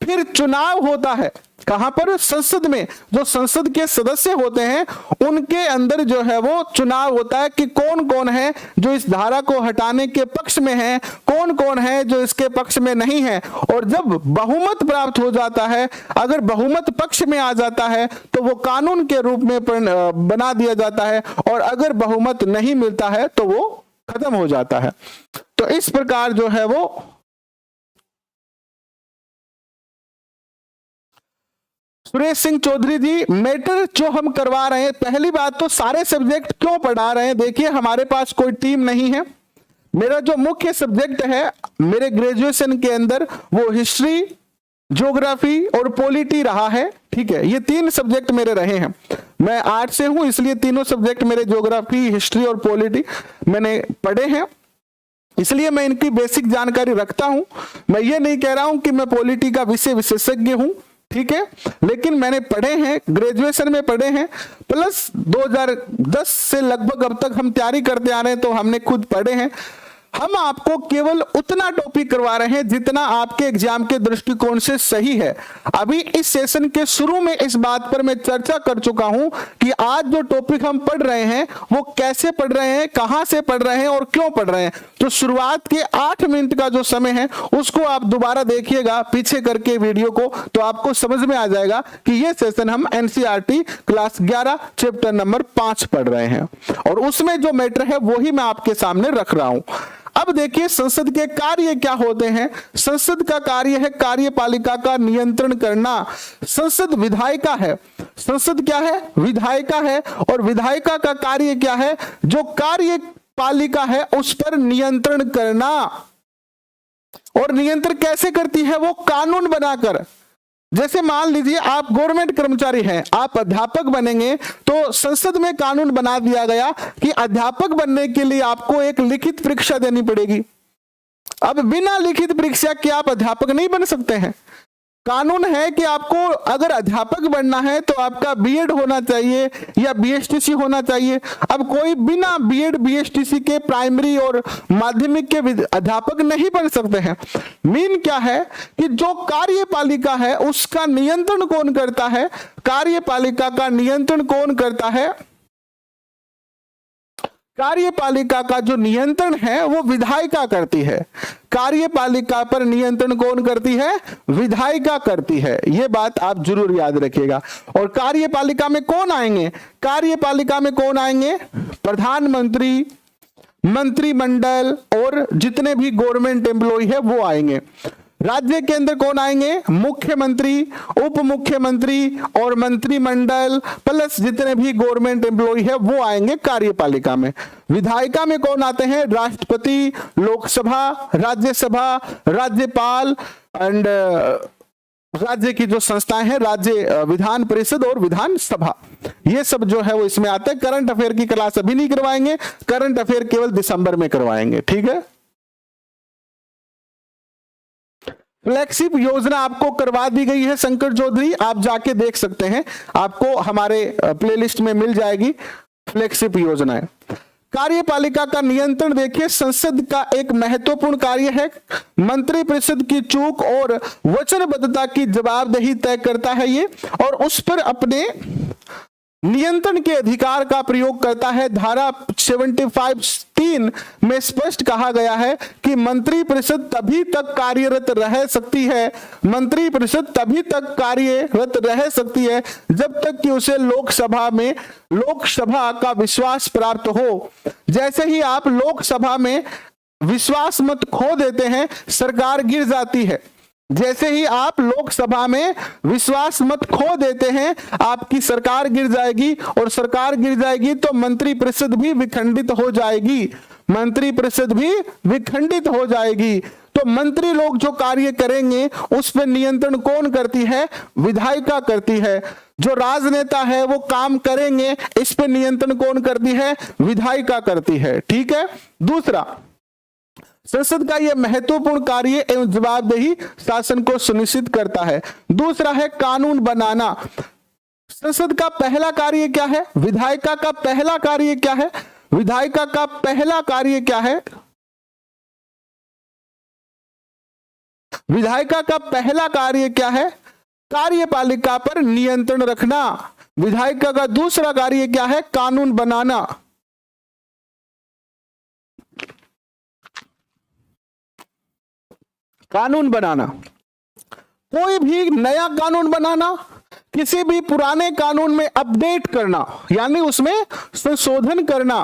[SPEAKER 1] फिर चुनाव होता है। कहां पर? संसद में। जो संसद के सदस्य होते हैं उनके अंदर जो है वो चुनाव होता है कि कौन कौन है जो इस धारा को हटाने के पक्ष में है, कौन कौन है जो इसके पक्ष में नहीं है। और जब बहुमत प्राप्त हो जाता है, अगर बहुमत पक्ष में आ जाता है तो वो कानून के रूप में बना दिया जाता है, और अगर बहुमत नहीं मिलता है तो वो खत्म हो जाता है। तो इस प्रकार जो है वो सुरेश सिंह चौधरी जी, मैटर जो हम करवा रहे हैं, पहली बात तो सारे सब्जेक्ट क्यों पढ़ा रहे हैं? देखिए, हमारे पास कोई टीम नहीं है। मेरा जो मुख्य सब्जेक्ट है मेरे ग्रेजुएशन के अंदर वो हिस्ट्री, ज्योग्राफी और पॉलिटी रहा है। ठीक है, ये 3 सब्जेक्ट मेरे रहे हैं। मैं आर्ट से हूं, इसलिए तीनों सब्जेक्ट मेरे ज्योग्राफी, हिस्ट्री और पॉलिटी मैंने पढ़े हैं, इसलिए मैं इनकी बेसिक जानकारी रखता हूं। मैं ये नहीं कह रहा हूं कि मैं पॉलिटी का विषय विशेषज्ञ हूं, ठीक है, लेकिन मैंने पढ़े हैं, ग्रेजुएशन में पढ़े हैं, प्लस 2010 से लगभग अब तक हम तैयारी करते आ रहे हैं तो हमने खुद पढ़े हैं। हम आपको केवल उतना टॉपिक करवा रहे हैं जितना आपके एग्जाम के दृष्टिकोण से सही है। अभी इस सेशन के शुरू में इस बात पर मैं चर्चा कर चुका हूं कि आज जो टॉपिक हम पढ़ रहे हैं वो कैसे पढ़ रहे हैं, कहां से पढ़ रहे हैं और क्यों पढ़ रहे हैं। तो शुरुआत के 8 मिनट का जो समय है उसको आप दोबारा देखिएगा पीछे करके वीडियो को, तो आपको समझ में आ जाएगा कि ये सेशन हम एनसीईआरटी क्लास 11 चैप्टर नंबर 5 पढ़ रहे हैं, और उसमें जो मैटर है वो ही मैं आपके सामने रख रहा हूं। अब देखिए, संसद के कार्य क्या होते हैं। संसद का कार्य है कार्यपालिका का नियंत्रण करना। संसद विधायिका है। संसद क्या है? विधायिका है। और विधायिका का कार्य क्या है? जो कार्यपालिका है उस पर नियंत्रण करना। और नियंत्रण कैसे करती है? वो कानून बनाकर। जैसे मान लीजिए आप गवर्नमेंट कर्मचारी हैं, आप अध्यापक बनेंगे, तो संसद में कानून बना दिया गया कि अध्यापक बनने के लिए आपको एक लिखित परीक्षा देनी पड़ेगी। अब बिना लिखित परीक्षा के आप अध्यापक नहीं बन सकते हैं। कानून है कि आपको अगर अध्यापक बनना है तो आपका बीएड होना चाहिए या बीएसटीसी होना चाहिए। अब कोई बिना बीएड बीएसटीसी के प्राइमरी और माध्यमिक के अध्यापक नहीं बन सकते हैं। मीन क्या है कि जो कार्यपालिका है उसका नियंत्रण कौन करता है? कार्यपालिका का नियंत्रण कौन करता है? कार्यपालिका का जो नियंत्रण है वो विधायिका करती है। कार्यपालिका पर नियंत्रण कौन करती है? विधायिका करती है। यह बात आप जरूर याद रखिएगा। और कार्यपालिका में कौन आएंगे? कार्यपालिका में कौन आएंगे? प्रधानमंत्री, मंत्रिमंडल और जितने भी गवर्नमेंट एम्प्लॉय है वो आएंगे। राज्य के अंदर कौन आएंगे? मुख्यमंत्री, उप मुख्यमंत्री और मंत्रिमंडल प्लस जितने भी गवर्नमेंट एम्प्लॉय है वो आएंगे कार्यपालिका में। विधायिका में कौन आते हैं? राष्ट्रपति, लोकसभा, राज्यसभा, राज्यपाल एंड राज्य की जो संस्थाएं हैं, राज्य विधान परिषद और विधानसभा, ये सब जो है वो इसमें आते हैं। करंट अफेयर की क्लास अभी नहीं करवाएंगे, करंट अफेयर केवल दिसंबर में करवाएंगे, ठीक है। फ्लैगशिप योजना आपको करवा दी गई है शंकर चौधरी, आप जाके देख सकते हैं, आपको हमारे प्लेलिस्ट में मिल जाएगी फ्लैगशिप योजनाएं। कार्यपालिका का नियंत्रण देखिए, संसद का एक महत्वपूर्ण कार्य है। मंत्रिपरिषद की चूक और वचनबद्धता की जवाबदेही तय करता है ये, और उस पर अपने नियंत्रण के अधिकार का प्रयोग करता है। धारा 75(3) में स्पष्ट कहा गया है कि मंत्रिपरिषद तभी तक कार्यरत रह सकती है, मंत्रिपरिषद तभी तक कार्यरत रह सकती है जब तक कि उसे लोकसभा का विश्वास प्राप्त हो। जैसे ही आप लोकसभा में विश्वास मत खो देते हैं, सरकार गिर जाती है। जैसे ही आप लोकसभा में विश्वास मत खो देते हैं, आपकी सरकार गिर जाएगी, और सरकार गिर जाएगी तो मंत्रिपरिषद भी विखंडित हो जाएगी, मंत्रिपरिषद भी विखंडित हो जाएगी। तो मंत्री लोग जो कार्य करेंगे उस पर नियंत्रण कौन करती है? विधायिका करती है। जो राजनेता है वो काम करेंगे, इस पर नियंत्रण कौन करती है? विधायिका करती है, ठीक है। दूसरा, संसद का यह महत्वपूर्ण कार्य एवं जवाबदेही शासन को सुनिश्चित करता है। दूसरा है कानून बनाना। संसद का पहला कार्य क्या है? विधायिका का पहला कार्य क्या है? विधायिका का पहला कार्य क्या है? विधायिका का पहला कार्य क्या है? कार्यपालिका पर नियंत्रण रखना। विधायिका का दूसरा कार्य क्या है? कानून बनाना। कानून बनाना, कोई भी नया कानून बनाना, किसी भी पुराने कानून में अपडेट करना, यानी उसमें संशोधन करना।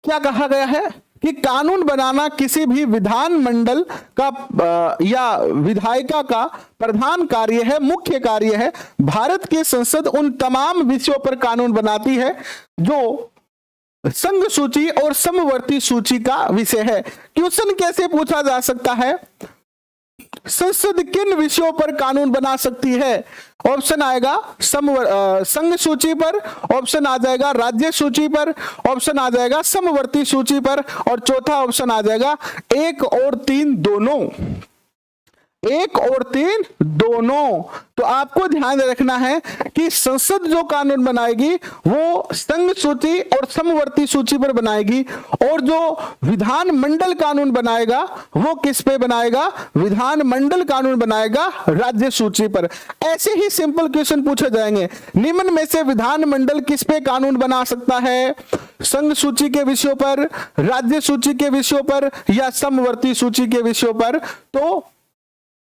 [SPEAKER 1] क्या कहा गया है कि कानून बनाना किसी भी विधानमंडल का या विधायिका का प्रधान कार्य है, मुख्य कार्य है। भारत की संसद उन तमाम विषयों पर कानून बनाती है जो संघ सूची और समवर्ती सूची का विषय है। क्वेश्चन कैसे पूछा जा सकता है? संसद किन विषयों पर कानून बना सकती है? ऑप्शन आएगा संघ सूची पर, ऑप्शन आ जाएगा राज्य सूची पर, ऑप्शन आ जाएगा समवर्ती सूची पर, और चौथा ऑप्शन आ जाएगा 1 और 3 दोनों। 1 और 3 दोनों। तो आपको ध्यान रखना है कि संसद जो कानून बनाएगी वो संघ सूची और समवर्ती सूची पर बनाएगी, और जो विधानमंडल कानून बनाएगा वो किस पे बनाएगा? विधानमंडल कानून बनाएगा राज्य सूची पर। ऐसे ही सिंपल क्वेश्चन पूछे जाएंगे, निम्न में से विधानमंडल किस पे कानून बना सकता है? संघ सूची के विषयों पर, राज्य सूची के विषयों पर, या समवर्ती सूची के विषयों पर? तो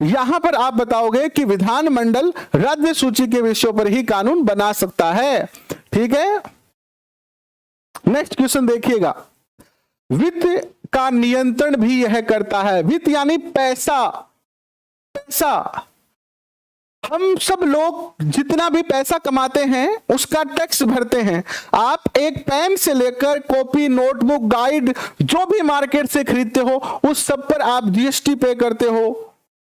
[SPEAKER 1] यहां पर आप बताओगे कि विधानमंडल राज्य सूची के विषयों पर ही कानून बना सकता है, ठीक है। नेक्स्ट क्वेश्चन देखिएगा, वित्त का नियंत्रण भी यह करता है। वित्त यानी पैसा। पैसा, हम सब लोग जितना भी पैसा कमाते हैं उसका टैक्स भरते हैं। आप एक पेन से लेकर कॉपी, नोटबुक, गाइड जो भी मार्केट से खरीदते हो उस सब पर आप जीएसटी पे करते हो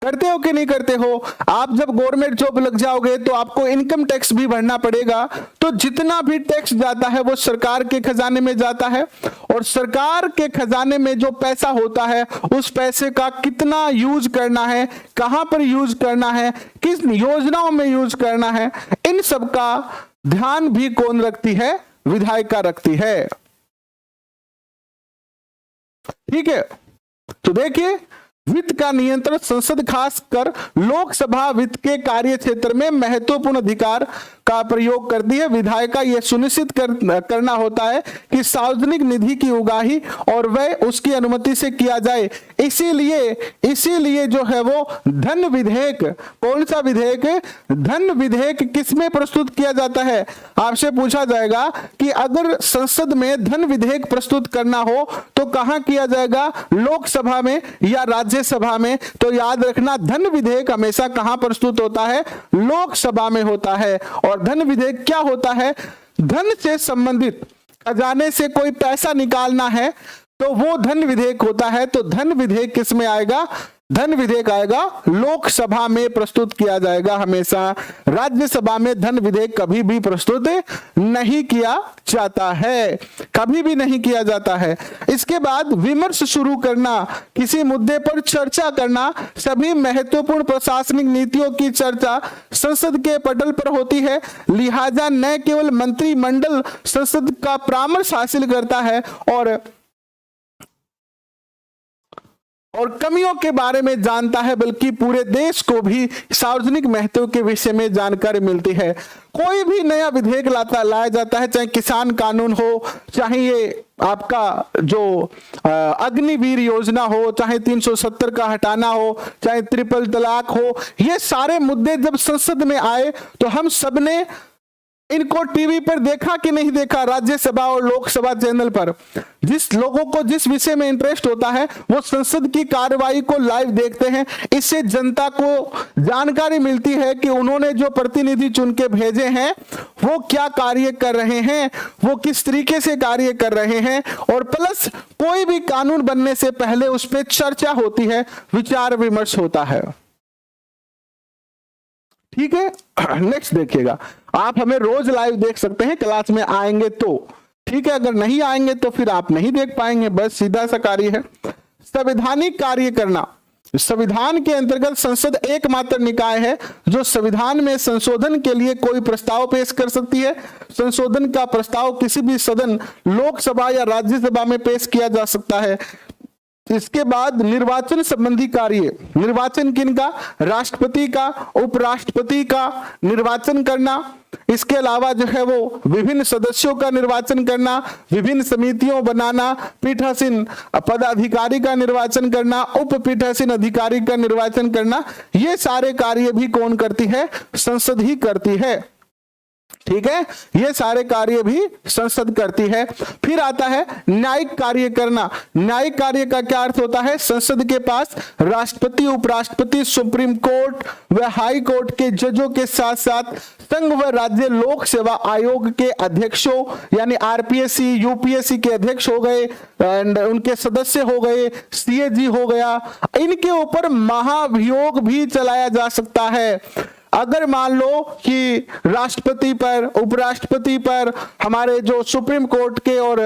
[SPEAKER 1] कि नहीं करते हो? आप जब गवर्नमेंट जॉब लग जाओगे तो आपको इनकम टैक्स भी भरना पड़ेगा। तो जितना भी टैक्स जाता है वो सरकार के खजाने में जाता है, और सरकार के खजाने में जो पैसा होता है उस पैसे का कितना यूज करना है, कहां पर यूज करना है, किस योजनाओं में यूज करना है, इन सब का ध्यान भी कौन रखती है? विधायिका रखती है, ठीक है। तो देखिए, वित्त का नियंत्रण संसद खासकर लोकसभा वित्त के कार्य क्षेत्र में महत्वपूर्ण अधिकार का प्रयोग करती है। विधायिका का यह सुनिश्चित करना होता है कि सार्वजनिक निधि की उगाही और व्यय उसकी अनुमति से किया जाए। इसीलिए जो है वो धन विधेयक, कौन सा विधेयक? धन विधेयक किसमें प्रस्तुत किया जाता है? आपसे पूछा जाएगा कि अगर संसद में धन विधेयक प्रस्तुत करना हो तो कहां किया जाएगा? लोकसभा में या राज्यसभा में? तो याद रखना, धन विधेयक हमेशा कहां प्रस्तुत होता है? लोकसभा में होता है। और धन विधेयक क्या होता है? धन से संबंधित, खजाने से कोई पैसा निकालना है तो वो धन विधेयक होता है। तो धन विधेयक किस में आएगा? धन विधेयक आएगा लोकसभा में प्रस्तुत किया जाएगा हमेशा। राज्यसभा में धन विधेयक कभी भी प्रस्तुत नहीं किया जाता है, कभी भी नहीं किया जाता है। इसके बाद विमर्श शुरू करना, किसी मुद्दे पर चर्चा करना। सभी महत्वपूर्ण प्रशासनिक नीतियों की चर्चा संसद के पटल पर होती है। लिहाजा न केवल मंत्रिमंडल संसद का परामर्श हासिल करता है और कमियों के बारे में जानता है, बल्कि पूरे देश को भी सार्वजनिक महत्व के विषय में जानकारी मिलती है। कोई भी नया विधेयक लाया जाता है, चाहे किसान कानून हो, चाहे ये आपका जो अग्निवीर योजना हो, चाहे 370 का हटाना हो, चाहे ट्रिपल तलाक हो, ये सारे मुद्दे जब संसद में आए तो हम सबने इनको टीवी पर देखा कि नहीं देखा? राज्यसभा और लोकसभा चैनल पर जिस लोगों को जिस विषय में इंटरेस्ट होता है वो संसद की कार्रवाई को लाइव देखते हैं। इससे जनता को जानकारी मिलती है कि उन्होंने जो प्रतिनिधि चुन के भेजे हैं वो क्या कार्य कर रहे हैं, वो किस तरीके से कार्य कर रहे हैं। और प्लस कोई भी कानून बनने से पहले उस पर चर्चा होती है, विचार विमर्श होता है। ठीक है, नेक्स्ट देखिएगा, आप हमें रोज लाइव देख सकते हैं क्लास में आएंगे तो, ठीक है। अगर नहीं आएंगे तो फिर आप नहीं देख पाएंगे, बस सीधा सा कार्य है। संवैधानिक कार्य करना, संविधान के अंतर्गत संसद एकमात्र निकाय है जो संविधान में संशोधन के लिए कोई प्रस्ताव पेश कर सकती है। संशोधन का प्रस्ताव किसी भी सदन, लोकसभा या राज्यसभा में पेश किया जा सकता है। इसके बाद निर्वाचन संबंधी कार्य, निर्वाचन किनका? राष्ट्रपति का, उपराष्ट्रपति का निर्वाचन करना। इसके अलावा जो है वो विभिन्न सदस्यों का निर्वाचन करना, विभिन्न समितियों बनाना, पीठासीन पदाधिकारी का निर्वाचन करना, उप पीठासीन अधिकारी का निर्वाचन करना। ये सारे कार्य भी कौन करती है? संसद ही करती है। ठीक है, ये सारे कार्य भी संसद करती है। फिर आता है न्यायिक कार्य करना। न्यायिक कार्य का क्या अर्थ होता है? संसद के पास राष्ट्रपति, उपराष्ट्रपति, सुप्रीम कोर्ट व हाई कोर्ट के जजों के साथ साथ संघ व राज्य लोक सेवा आयोग के अध्यक्षों यानी आरपीएससी, यूपीएससी के अध्यक्ष हो गए एंड उनके सदस्य हो गए, सीएजी हो गया, इनके ऊपर महाभियोग भी चलाया जा सकता है। अगर मान लो कि राष्ट्रपति पर, उपराष्ट्रपति पर, हमारे जो सुप्रीम कोर्ट के और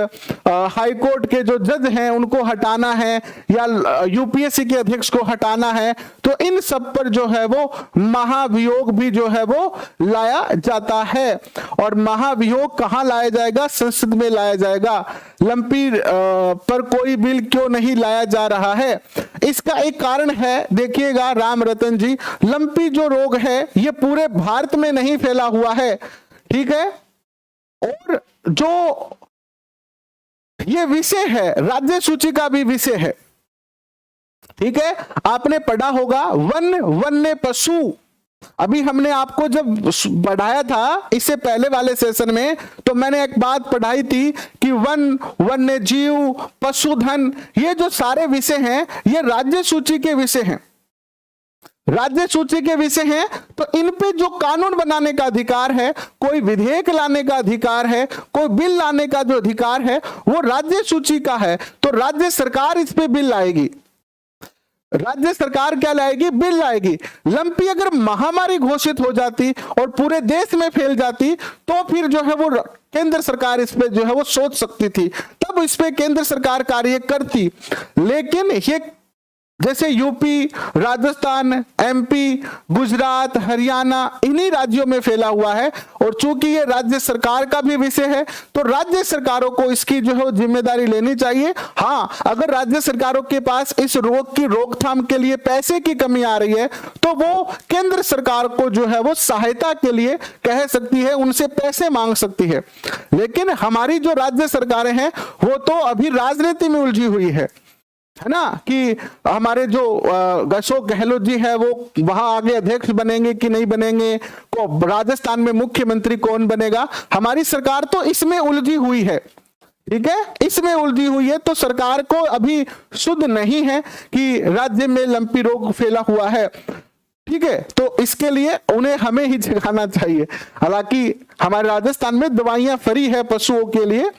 [SPEAKER 1] हाई कोर्ट के जो जज हैं उनको हटाना है या यूपीएससी के अध्यक्ष को हटाना है, तो इन सब पर जो है वो महाभियोग भी जो है वो लाया जाता है। और महाभियोग कहां लाया जाएगा? संसद में लाया जाएगा। लंपी पर कोई बिल क्यों नहीं लाया जा रहा है? इसका एक कारण है, देखिएगा राम रतन जी, लंपी जो रोग है ये पूरे भारत में नहीं फैला हुआ है, ठीक है। और जो ये विषय है, राज्य सूची का भी विषय है, ठीक है। आपने पढ़ा होगा वन्य पशु। अभी हमने आपको जब बढ़ाया था इससे पहले वाले सेशन में, तो मैंने एक बात पढ़ाई थी कि वन्य जीव, पशुधन, ये जो सारे विषय हैं ये राज्य सूची के विषय हैं, राज्य सूची के विषय हैं। तो इन पे जो कानून बनाने का अधिकार है, कोई विधेयक लाने का अधिकार है, कोई बिल लाने का जो अधिकार है वो राज्य सूची का है। तो राज्य सरकार इस पे बिल लाएगी। राज्य सरकार क्या लाएगी? बिल लाएगी। लंपी अगर महामारी घोषित हो जाती और पूरे देश में फैल जाती तो फिर जो है वो केंद्र सरकार इस पे जो है वो सोच सकती थी, तब इस पे केंद्र सरकार कार्य करती। लेकिन ये जैसे यूपी, राजस्थान, एमपी, गुजरात, हरियाणा, इन्हीं राज्यों में फैला हुआ है। और चूंकि ये राज्य सरकार का भी विषय है तो राज्य सरकारों को इसकी जो है जिम्मेदारी लेनी चाहिए। हाँ, अगर राज्य सरकारों के पास इस रोग की रोकथाम के लिए पैसे की कमी आ रही है तो वो केंद्र सरकार को जो है वो सहायता के लिए कह सकती है, उनसे पैसे मांग सकती है। लेकिन हमारी जो राज्य सरकारें हैं वो तो अभी राजनीति में उलझी हुई है ना, कि हमारे जो अशोक गहलोत जी है वो वहां आगे अध्यक्ष बनेंगे कि नहीं बनेंगे, को राजस्थान में मुख्यमंत्री कौन बनेगा। हमारी सरकार तो इसमें उलझी हुई है, ठीक है, इसमें उलझी हुई है। तो सरकार को अभी शुद्ध नहीं है कि राज्य में लंपी रोग फैला हुआ है, ठीक है, तो इसके लिए उन्हें हमें ही जगाना चाहिए। हालांकि हमारे राजस्थान में दवाइयां फ्री है पशुओं के लिए,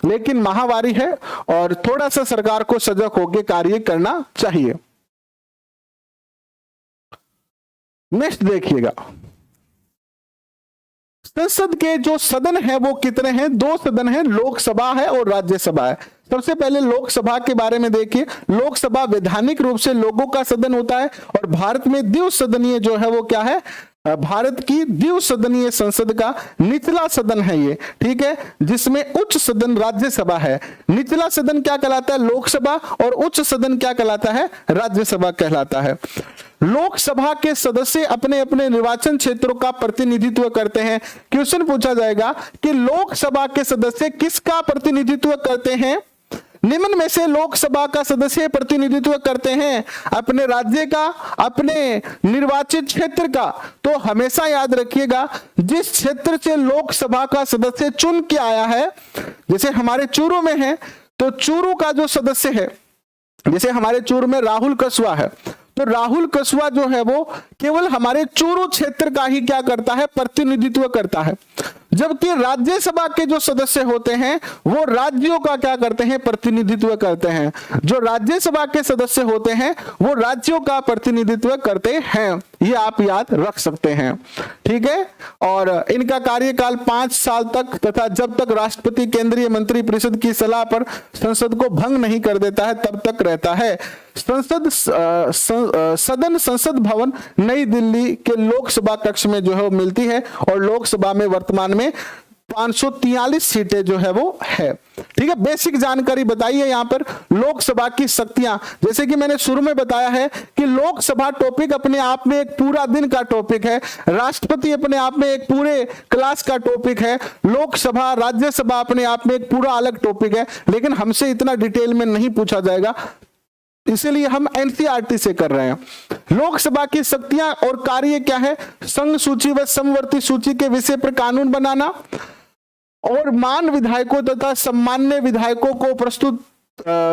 [SPEAKER 1] लेकिन महामारी है और थोड़ा सा सरकार को सजग होकर कार्य करना चाहिए। नेक्स्ट देखिएगा, संसद के जो सदन है वो कितने हैं? 2 सदन है, लोकसभा है और राज्यसभा है। सबसे पहले लोकसभा के बारे में देखिए। लोकसभा वैधानिक रूप से लोगों का सदन होता है और भारत में द्विसदनीय जो है वो क्या है? भारत की द्विसदनीय संसद का निचला सदन है ये, ठीक है, जिसमें उच्च सदन राज्यसभा है। निचला सदन क्या कहलाता है? लोकसभा। और उच्च सदन क्या कहलाता है? राज्यसभा कहलाता है। लोकसभा के सदस्य अपने अपने निर्वाचन क्षेत्रों का प्रतिनिधित्व करते हैं। क्वेश्चन पूछा जाएगा कि लोकसभा के सदस्य किसका प्रतिनिधित्व करते हैं? निम्न में से लोकसभा का सदस्य प्रतिनिधित्व करते हैं अपने राज्य का, अपने निर्वाचित क्षेत्र का। तो हमेशा याद रखिएगा, जिस क्षेत्र से लोकसभा का सदस्य चुन के आया है, जैसे हमारे चूरू में है तो चूरू का जो सदस्य है, जैसे हमारे चूरू में राहुल कस्वा है, तो राहुल कस्वा जो है वो केवल हमारे चूरू क्षेत्र का ही क्या करता है? प्रतिनिधित्व करता है। जबकि राज्यसभा के जो सदस्य होते हैं वो राज्यों का क्या करते हैं? प्रतिनिधित्व करते हैं। जो राज्यसभा के सदस्य होते हैं वो राज्यों का प्रतिनिधित्व करते हैं, ये आप याद रख सकते हैं, ठीक है। और इनका कार्यकाल 5 साल तक तथा जब तक राष्ट्रपति केंद्रीय मंत्रिपरिषद की सलाह पर संसद को भंग नहीं कर देता है तब तक रहता है। सदन संसद भवन नई दिल्ली के लोकसभा कक्ष में जो है मिलती है और लोकसभा में वर्तमान में 543 सीटें जो है वो है, ठीक है। बेसिक जानकारी बताइए यहाँ पर लोकसभा की शक्तियां। जैसे कि मैंने शुरू में बताया है कि लोकसभा टॉपिक अपने आप में एक पूरा दिन का टॉपिक है, राष्ट्रपति अपने आप में एक पूरे क्लास का टॉपिक है, लोकसभा राज्यसभा अपने आप में एक पूरा अलग टॉपिक है, लेकिन हमसे इतना डिटेल में नहीं पूछा जाएगा, इसीलिए हम एनसीईआरटी से कर रहे हैं। लोकसभा की शक्तियां और कार्य क्या है? संघ सूची व समवर्ती सूची के विषय पर कानून बनाना और मान विधायकों तथा सामान्य विधायकों को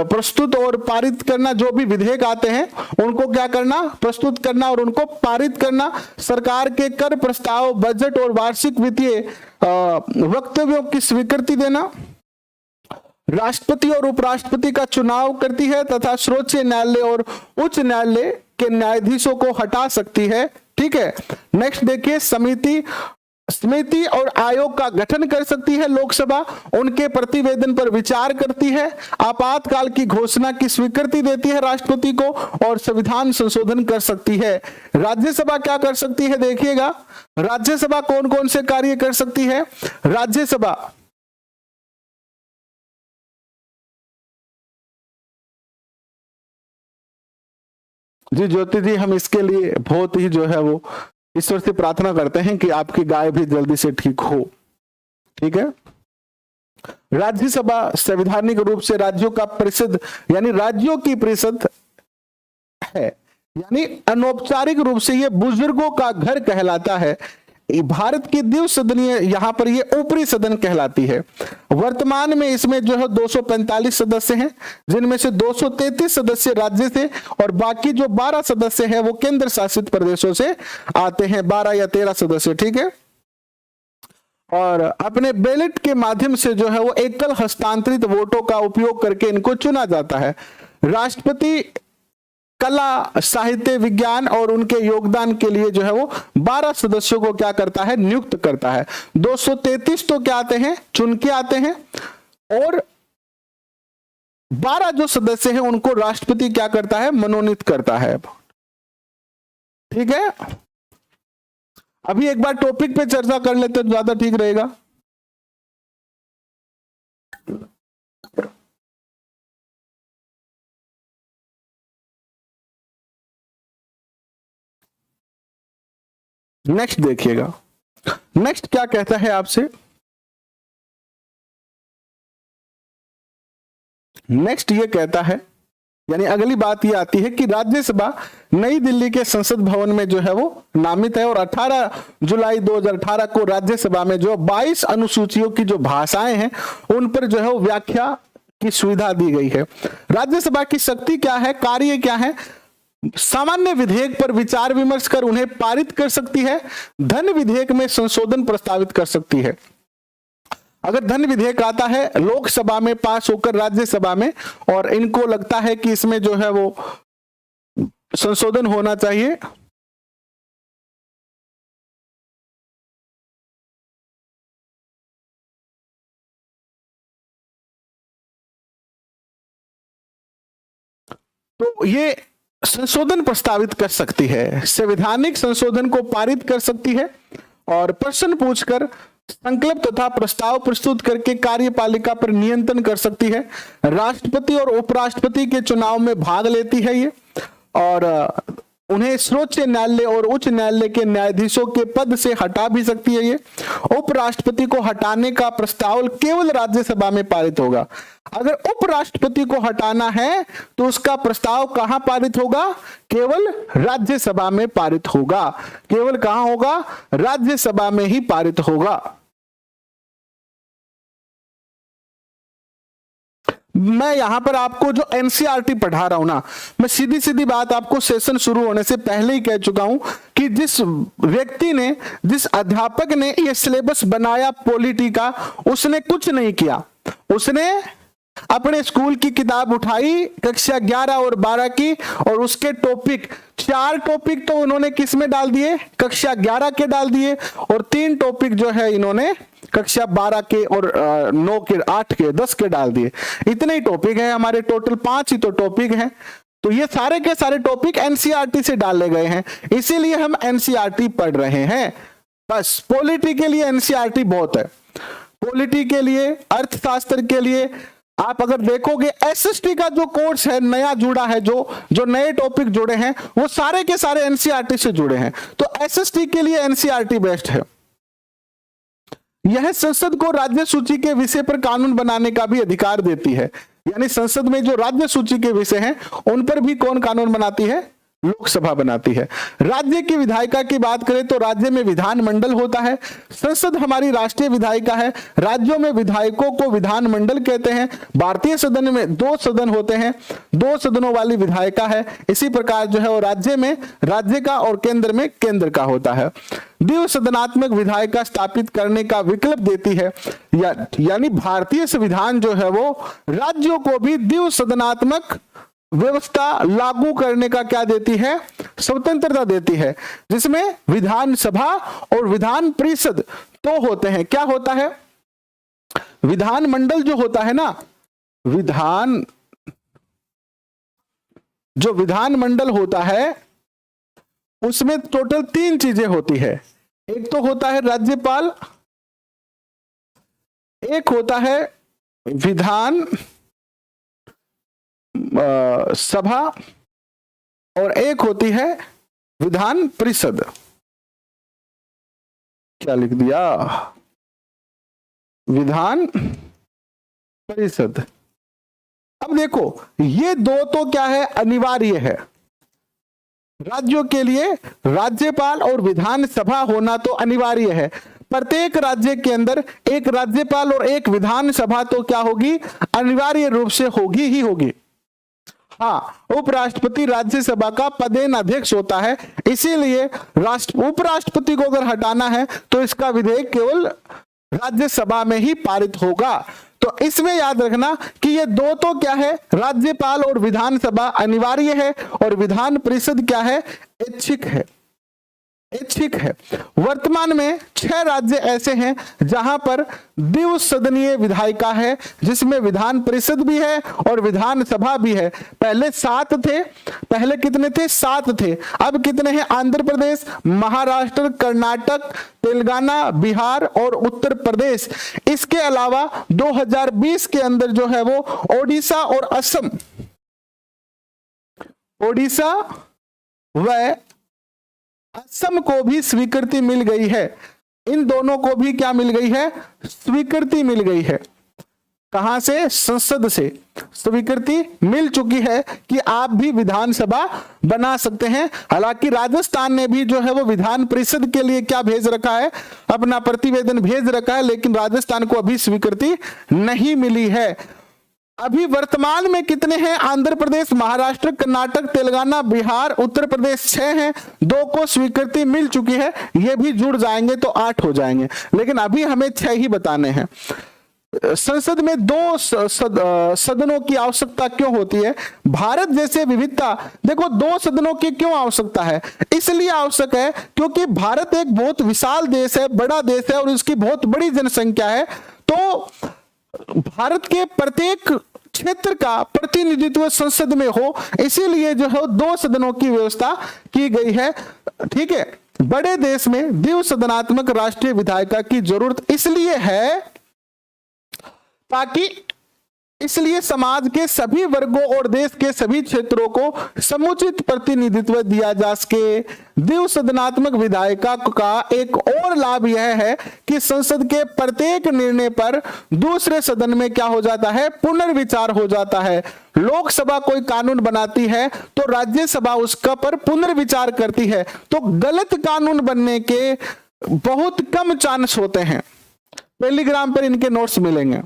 [SPEAKER 1] प्रस्तुत और पारित करना। जो भी विधेयक आते हैं उनको क्या करना? प्रस्तुत करना और उनको पारित करना। सरकार के कर प्रस्ताव, बजट और वार्षिक वित्तीय वक्तव्यों की स्वीकृति देना। राष्ट्रपति और उपराष्ट्रपति का चुनाव करती है तथा सर्वोच्च न्यायालय और उच्च न्यायालय के न्यायाधीशों को हटा सकती है, ठीक है। नेक्स्ट देखिए, समिति और आयोग का गठन कर सकती है लोकसभा, उनके प्रतिवेदन पर विचार करती है, आपातकाल की घोषणा की स्वीकृति देती है राष्ट्रपति को और संविधान संशोधन कर सकती है। राज्यसभा क्या कर सकती है? देखिएगा, राज्यसभा कौन कौन से कार्य कर सकती है? राज्यसभा जी ज्योति जी, हम इसके लिए बहुत ही जो है वो ईश्वर से प्रार्थना करते हैं कि आपकी गाय भी जल्दी से ठीक हो, ठीक है। राज्यसभा संवैधानिक रूप से राज्यों का परिषद यानी राज्यों की परिषद है, यानी अनौपचारिक रूप से ये बुजुर्गों का घर कहलाता है। भारत की द्विसदनीय यहाँ पर ये ऊपरी सदन कहलाती है। वर्तमान में इसमें जो है 245 सदस्य हैं, जिनमें से 233 सदस्य राज्य से और बाकी जो 12 सदस्य हैं वो केंद्र शासित प्रदेशों से आते हैं, 12 या 13 सदस्य, ठीक है। और अपने बैलेट के माध्यम से जो है वो एकल हस्तांतरित वोटों का उपयोग करके इनको चुना जाता है। राष्ट्रपति कला, साहित्य, विज्ञान और उनके योगदान के लिए जो है वो 12 सदस्यों को क्या करता है? नियुक्त करता है। 233 तो क्या आते हैं? चुन के आते हैं और 12 जो सदस्य हैं उनको राष्ट्रपति क्या करता है, मनोनीत करता है। ठीक है, अभी एक बार टॉपिक पे चर्चा कर लेते तो ज्यादा ठीक रहेगा। नेक्स्ट देखिएगा, नेक्स्ट क्या कहता है आपसे, नेक्स्ट ये कहता है, यानी अगली बात ये आती है कि राज्यसभा नई दिल्ली के संसद भवन में जो है वो नामित है और 18 जुलाई 2018 को राज्यसभा में जो 22 अनुसूचियों की जो भाषाएं हैं उन पर जो है वो व्याख्या की सुविधा दी गई है। राज्यसभा की शक्ति क्या है, कार्य क्या है, सामान्य विधेयक पर विचार विमर्श कर उन्हें पारित कर सकती है, धन विधेयक में संशोधन प्रस्तावित कर सकती है। अगर धन विधेयक आता है लोकसभा में पास होकर राज्यसभा में और इनको लगता है कि इसमें जो है वो संशोधन होना चाहिए, तो ये संशोधन प्रस्तावित कर सकती है, संवैधानिक संशोधन को पारित कर सकती है और प्रश्न पूछकर संकल्प तथा प्रस्ताव प्रस्तुत करके कार्यपालिका पर नियंत्रण कर सकती है, राष्ट्रपति और उपराष्ट्रपति के चुनाव में भाग लेती है ये, और उन्हें सर्वोच्च न्यायालय और उच्च न्यायालय के न्यायाधीशों के पद से हटा भी सकती है ये। उपराष्ट्रपति को हटाने का प्रस्ताव केवल राज्यसभा में पारित होगा। अगर उपराष्ट्रपति को हटाना है तो उसका प्रस्ताव कहां पारित होगा, केवल राज्यसभा में पारित होगा। केवल कहां होगा, राज्यसभा में ही पारित होगा। मैं यहां पर आपको जो एनसीईआरटी पढ़ा रहा हूं ना, मैं सीधी सीधी बात आपको सेशन शुरू होने से पहले ही कह चुका हूं कि जिस व्यक्ति ने, जिस अध्यापक ने ये सिलेबस बनाया पॉलिटी का, उसने कुछ नहीं किया। उसने अपने स्कूल की किताब उठाई कक्षा 11 और 12 की और उसके टॉपिक, 4 टॉपिक तो उन्होंने किस में डाल दिए, कक्षा 11 के डाल दिए, और 3 टॉपिक जो है इन्होंने कक्षा 12 के और 9 के, 8 के, 10 के डाल दिए। इतने ही टॉपिक है हमारे, टोटल 5 ही तो टॉपिक हैं। तो ये सारे के सारे टॉपिक एनसीईआरटी से डाले गए हैं, इसीलिए हम एनसीईआरटी पढ़ रहे हैं। बस पॉलिटी के लिए एनसीईआरटी बहुत है। पॉलिटी के लिए, अर्थशास्त्र के लिए आप अगर देखोगे एसएसटी का जो कोर्स है नया जुड़ा है, जो नए टॉपिक जुड़े हैं वो सारे के सारे एनसीईआरटी से जुड़े हैं। तो एसएसटी के लिए एनसीईआरटी बेस्ट है। यह संसद को राज्य सूची के विषय पर कानून बनाने का भी अधिकार देती है, यानी संसद में जो राज्य सूची के विषय हैं उन पर भी कौन कानून बनाती है, लोकसभा बनाती है। राज्य की विधायिका की बात करें तो राज्य में विधानमंडल होता है, संसद हमारी राष्ट्रीय विधायिका है। राज्यों में विधायकों को विधानमंडल कहते हैं। भारतीय सदन में 2 सदन होते हैं, 2 सदनों वाली विधायिका है। इसी प्रकार जो है वो राज्य में राज्य का और केंद्र में केंद्र का होता है। द्विसदनात्मक विधायिका स्थापित करने का विकल्प देती है, यानी भारतीय संविधान जो है वो राज्यों को भी द्विसदनात्मक व्यवस्था लागू करने का क्या देती है, स्वतंत्रता देती है, जिसमें विधानसभा और विधान परिषद तो होते हैं। क्या होता है, विधानमंडल जो होता है ना, जो विधानमंडल होता है उसमें टोटल 3 चीजें होती है। एक तो होता है राज्यपाल, एक होता है विधान सभा और एक होती है विधान परिषद। क्या लिख दिया, विधान परिषद। अब देखो ये 2 तो क्या है, अनिवार्य है राज्यों के लिए। राज्यपाल और विधानसभा होना तो अनिवार्य है। प्रत्येक राज्य के अंदर एक राज्यपाल और एक विधानसभा तो क्या होगी, अनिवार्य रूप से होगी ही होगी। हाँ, उपराष्ट्रपति राज्यसभा का पदेन अध्यक्ष होता है, इसीलिए उपराष्ट्रपति को अगर हटाना है तो इसका विधेयक केवल राज्यसभा में ही पारित होगा। तो इसमें याद रखना कि ये 2 तो क्या है, राज्यपाल और विधानसभा अनिवार्य है और विधान परिषद क्या है, ऐच्छिक है। ऐच्छिक है। वर्तमान में 6 राज्य ऐसे हैं जहां पर द्विसदनीय विधायिका है, जिसमें विधान परिषद भी है और विधानसभा भी है। पहले 7 थे, पहले कितने थे? 7 थे। अब कितने हैं? आंध्र प्रदेश, महाराष्ट्र, कर्नाटक, तेलंगाना, बिहार और उत्तर प्रदेश। इसके अलावा 2020 के अंदर जो है वो ओडिशा और असम, ओडिशा व असम को भी स्वीकृति मिल गई है। इन दोनों को भी क्या मिल गई है? स्वीकृति मिल गई है। कहां से? संसद से स्वीकृति मिल चुकी है कि आप भी विधानसभा बना सकते हैं। हालांकि राजस्थान ने भी जो है वो विधान परिषद के लिए क्या भेज रखा है? अपना प्रतिवेदन भेज रखा है, लेकिन राजस्थान को अभी स्वीकृति नहीं मिली है। अभी वर्तमान में कितने हैं? आंध्र प्रदेश, महाराष्ट्र, कर्नाटक, तेलंगाना, बिहार, उत्तर प्रदेश 6 हैं। 2 को स्वीकृति मिल चुकी है, ये भी जुड़ जाएंगे तो 8 हो जाएंगे, लेकिन अभी हमें 6 ही बताने हैं। संसद में 2 सदनों की आवश्यकता क्यों होती है? भारत जैसे विविधता, देखो 2 सदनों की क्यों आवश्यकता है? इसलिए आवश्यक है क्योंकि भारत एक बहुत विशाल देश है, बड़ा देश है और उसकी बहुत बड़ी जनसंख्या है। तो भारत के प्रत्येक क्षेत्र का प्रतिनिधित्व संसद में हो, इसीलिए जो है 2 सदनों की व्यवस्था की गई है। ठीक है, बड़े देश में द्विसदनात्मक राष्ट्रीय विधायिका की जरूरत इसलिए है ताकि इसलिए समाज के सभी वर्गों और देश के सभी क्षेत्रों को समुचित प्रतिनिधित्व दिया जा सके। द्विसदनात्मक विधायिका का एक और लाभ यह है कि संसद के प्रत्येक निर्णय पर दूसरे सदन में क्या हो जाता है? पुनर्विचार हो जाता है। लोकसभा कोई कानून बनाती है तो राज्यसभा उसका पर पुनर्विचार करती है, तो गलत कानून बनने के बहुत कम चांस होते हैं। टेलीग्राम पर इनके नोट्स मिलेंगे,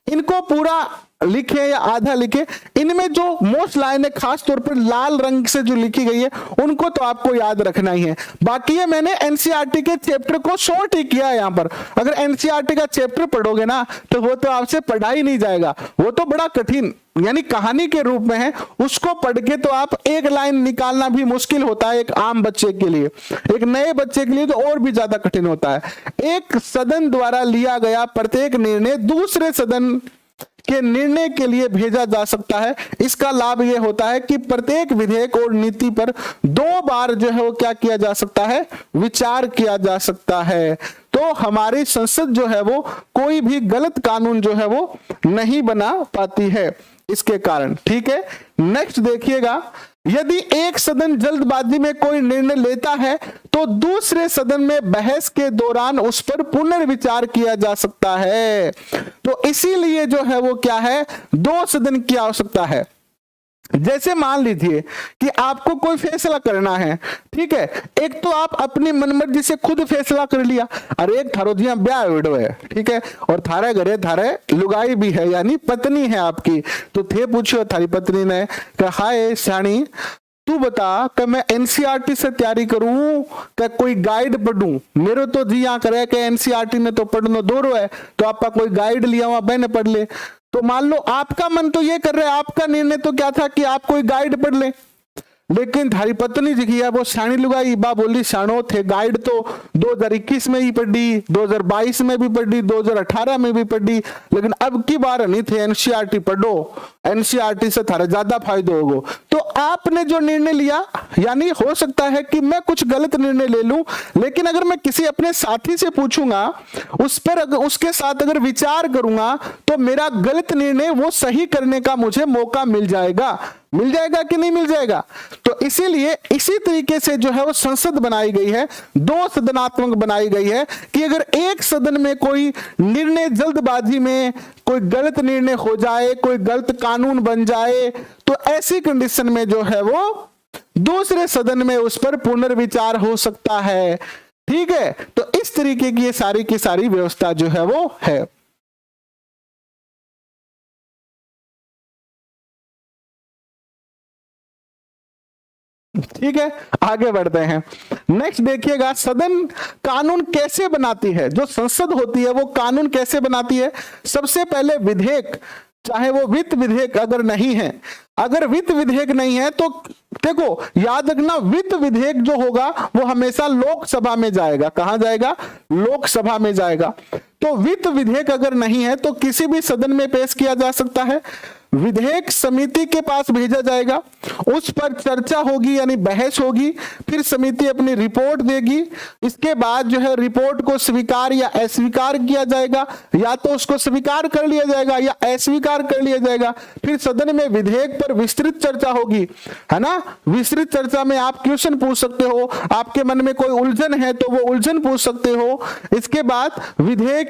[SPEAKER 1] इनको पूरा लिखे या आधा लिखे। इनमें जो मोस्ट लाइन है, खास तौर पर लाल रंग से जो लिखी गई है, उनको तो आपको याद रखना ही है। बाकी ये मैंने एनसीईआरटी के चैप्टर को शॉर्ट ही किया है यहाँ पर। अगर एनसीईआरटी का चैप्टर पढ़ोगे ना तो वो तो आपसे पढ़ा ही नहीं जाएगा, वो तो बड़ा कठिन यानी कहानी के रूप में है। उसको पढ़ के तो आप एक लाइन निकालना भी मुश्किल होता है एक आम बच्चे के लिए, एक नए बच्चे के लिए तो और भी ज्यादा कठिन होता है। एक सदन द्वारा लिया गया प्रत्येक निर्णय दूसरे सदन के निर्णय के लिए भेजा जा सकता है। इसका लाभ यह होता है कि प्रत्येक विधेयक और नीति पर 2 बार जो है वो क्या किया जा सकता है? विचार किया जा सकता है। तो हमारी संसद जो है वो कोई भी गलत कानून जो है वो नहीं बना पाती है इसके कारण। ठीक है, नेक्स्ट देखिएगा, यदि एक सदन जल्दबाजी में कोई निर्णय लेता है तो दूसरे सदन में बहस के दौरान उस पर पुनर्विचार किया जा सकता है। तो इसीलिए जो है वो क्या है? 2 सदन की आवश्यकता है। जैसे मान लीजिए कि आपको कोई फैसला करना है, ठीक है, एक तो आप अपनी मनमर्जी से खुद फैसला कर लिया, अरे एक थारो जिया ब्याह विडो है, ठीक है, और थारे घरे थारे लुगाई भी है यानी पत्नी है आपकी, तो थे पूछो थारी पत्नी ने कहा, हाय शानी तू बता कि मैं एनसीईआरटी से तैयारी करूं कि कोई गाइड पढ़ूं? मेरे तो जी यहाँ करे कि एनसीईआरटी ने तो पढ़ना दूर है, तो आपका कोई गाइड लिया हुआ बहने पढ़ ले। तो मान लो आपका मन तो ये कर रहा है, आपका निर्णय तो क्या था कि आप कोई गाइड पढ़ ले, लेकिन थारी पत्नी जी की है वो शानी लुगाई बा बोली शानो थे गाइड तो 2021 में ही पढ़ी, 2022 में भी पढ़ी, 2018 में भी पढ़ी, लेकिन अब की बार नहीं थे एनसीईआरटी पढ़ो, एनसीईआरटी से थारा ज्यादा फायदा होगा। तो आपने जो निर्णय लिया, यानी हो सकता है कि मैं कुछ गलत निर्णय ले लूं, लेकिन अगर मैं किसी अपने साथी से पूछूंगा, उस पर उसके साथ अगर विचार करूंगा तो मेरा गलत निर्णय वो सही करने का मुझे मौका मिल जाएगा कि नहीं मिल जाएगा? तो इसीलिए इसी तरीके से जो है वो संसद बनाई गई है, 2 सदनात्मक बनाई गई है कि अगर एक सदन में कोई निर्णय जल्दबाजी में कोई गलत निर्णय हो जाए, कोई गलत कानून बन जाए, तो ऐसी कंडीशन में जो है वो दूसरे सदन में उस पर पुनर्विचार हो सकता है। ठीक है, तो इस तरीके की ये सारी की सारी व्यवस्था जो है वो है। ठीक है, आगे बढ़ते हैं। नेक्स्ट देखिएगा, सदन कानून कैसे बनाती है? जो संसद होती है वो कानून कैसे बनाती है? सबसे पहले विधेयक चाहे वो वित्त विधेयक अगर नहीं है, अगर वित्त विधेयक नहीं है तो देखो याद रखना, वित्त विधेयक जो होगा वो हमेशा लोकसभा में जाएगा। कहां जाएगा? लोकसभा में जाएगा। तो वित्त विधेयक अगर नहीं है तो किसी भी सदन में पेश किया जा सकता है, विधेयक समिति के पास भेजा जाएगा, उस पर चर्चा होगी यानी बहस होगी, फिर समिति अपनी रिपोर्ट देगी। इसके बाद जो है रिपोर्ट को स्वीकार या अस्वीकार किया जाएगा, या तो उसको स्वीकार कर लिया जाएगा या अस्वीकार कर लिया जाएगा। फिर सदन में विधेयक पर विस्तृत चर्चा होगी, है ना। विस्तृत चर्चा में आप क्वेश्चन पूछ सकते हो, आपके मन में कोई उलझन है तो वो उलझन पूछ सकते हो। इसके बाद विधेयक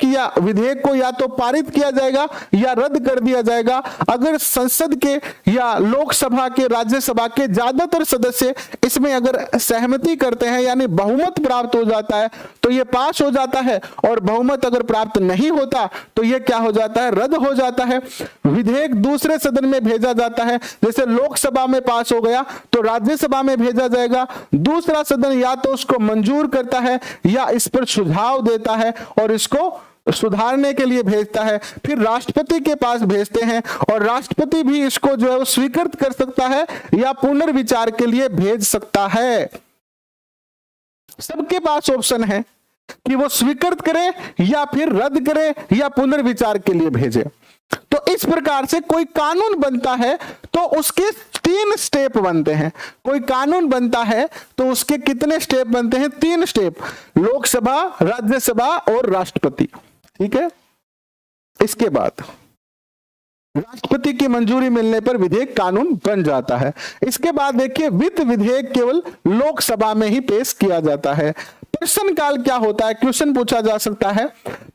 [SPEAKER 1] को या तो पारित किया जाएगा या रद्द कर दिया जाएगा। अगर संसद के या लोकसभा के, राज्यसभा के ज्यादातर सदस्य इसमें अगर सहमति करते हैं यानी बहुमत प्राप्त हो जाता है तो ये पास हो जाता है, और बहुमत अगर प्राप्त नहीं होता तो ये क्या हो जाता है? रद्द हो जाता है। विधेयक दूसरे सदन में भेजा जाता है, जैसे लोकसभा में पास हो गया तो राज्यसभा में भेजा जाएगा। दूसरा सदन या तो उसको मंजूर करता है या इस पर सुझाव देता है और इसको सुधारने के लिए भेजता है। फिर राष्ट्रपति के पास भेजते हैं और राष्ट्रपति भी इसको जो है वो स्वीकृत कर सकता है या पुनर्विचार के लिए भेज सकता है। सबके पास ऑप्शन है कि वो स्वीकृत करे या फिर रद्द करे या पुनर्विचार के लिए भेजे। तो इस प्रकार से कोई कानून बनता है तो उसके 3 स्टेप बनते हैं। कोई कानून बनता है तो उसके कितने स्टेप बनते हैं? 3 स्टेप, लोकसभा, राज्यसभा और राष्ट्रपति। ठीक है। इसके बाद राष्ट्रपति की मंजूरी मिलने पर विधेयक कानून बन जाता है। इसके बाद देखिए, वित्त विधेयक केवल लोकसभा में ही पेश किया जाता है। प्रश्नकाल क्या होता है? क्वेश्चन पूछा जा सकता है।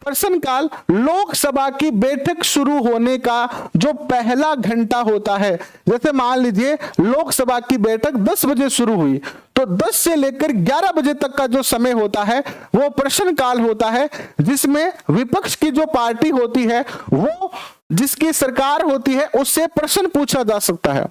[SPEAKER 1] प्रश्नकाल लोकसभा की बैठक शुरू होने का जो पहला घंटा होता है, जैसे मान लीजिए लोकसभा की बैठक 10 बजे शुरू हुई तो 10 से लेकर 11 बजे तक का जो समय होता है वो प्रश्नकाल होता है, जिसमें विपक्ष की जो पार्टी होती है, वो जिसकी सरकार होती है, उससे प्रश्न पूछा जा सकता है।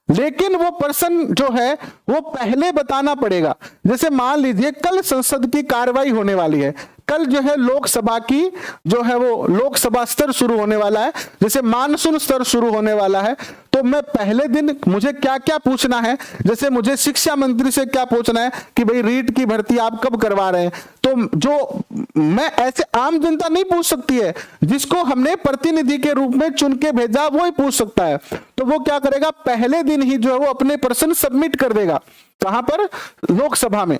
[SPEAKER 1] लेकिन वो प्रश्न जो है वो पहले बताना पड़ेगा। जैसे मान लीजिए कल संसद की कार्रवाई होने वाली है, कल जो है लोकसभा की जो है वो लोकसभा स्तर शुरू होने वाला है, जैसे मानसून स्तर शुरू होने वाला है, तो मैं पहले दिन मुझे क्या क्या पूछना है, जैसे मुझे शिक्षा मंत्री से क्या पूछना है कि भाई रीट की भर्ती आप कब करवा रहे हैं, तो जो मैं ऐसे आम जनता नहीं पूछ सकती है, जिसको हमने प्रतिनिधि के रूप में चुन के भेजा वो ही पूछ सकता है। तो वो क्या करेगा, पहले दिन ही जो है वो अपने प्रश्न सबमिट कर देगा। कहां पर? लोकसभा में।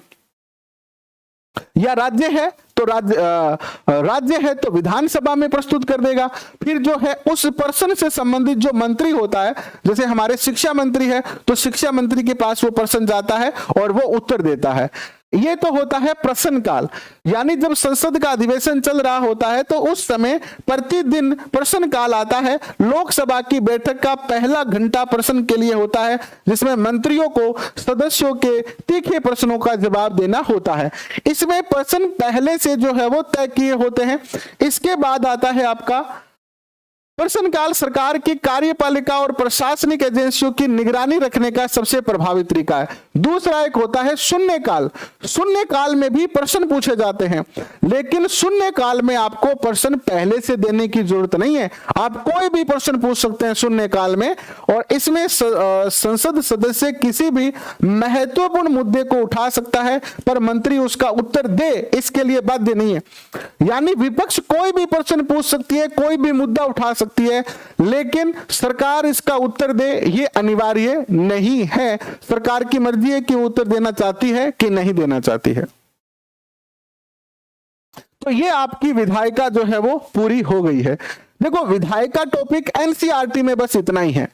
[SPEAKER 1] या राज्य है तो राज्य है तो विधानसभा में प्रस्तुत कर देगा। फिर जो है उस प्रश्न से संबंधित जो मंत्री होता है, जैसे हमारे शिक्षा मंत्री है तो शिक्षा मंत्री के पास वो प्रश्न जाता है और वो उत्तर देता है। ये तो होता है प्रश्नकाल, यानी जब संसद का अधिवेशन चल रहा होता है तो उस समय प्रतिदिन प्रश्नकाल आता है। लोकसभा की बैठक का पहला घंटा प्रश्न के लिए होता है, जिसमें मंत्रियों को सदस्यों के तीखे प्रश्नों का जवाब देना होता है। इसमें प्रश्न पहले से जो है वो तय किए होते हैं। इसके बाद आता है आपका प्रश्नकाल। सरकार की कार्यपालिका और प्रशासनिक एजेंसियों की निगरानी रखने का सबसे प्रभावी तरीका है। दूसरा एक होता है शून्यकाल। शून्यकाल में भी प्रश्न पूछे जाते हैं, लेकिन शून्यकाल में आपको प्रश्न पहले से देने की जरूरत नहीं है, आप कोई भी प्रश्न पूछ सकते हैं शून्यकाल में। और इसमें संसद सदस्य किसी भी महत्वपूर्ण मुद्दे को उठा सकता है, पर मंत्री उसका उत्तर दे इसके लिए बाध्य नहीं है। यानी विपक्ष कोई भी प्रश्न पूछ सकती है, कोई भी मुद्दा उठा सकती है, लेकिन सरकार इसका उत्तर दे ये अनिवार्य नहीं है। सरकार की मर्जी है कि उत्तर देना चाहती है कि नहीं देना चाहती है। तो ये आपकी विधायिका जो है वो पूरी हो गई है। देखो, विधायिका टॉपिक एनसीईआरटी में बस इतना ही है।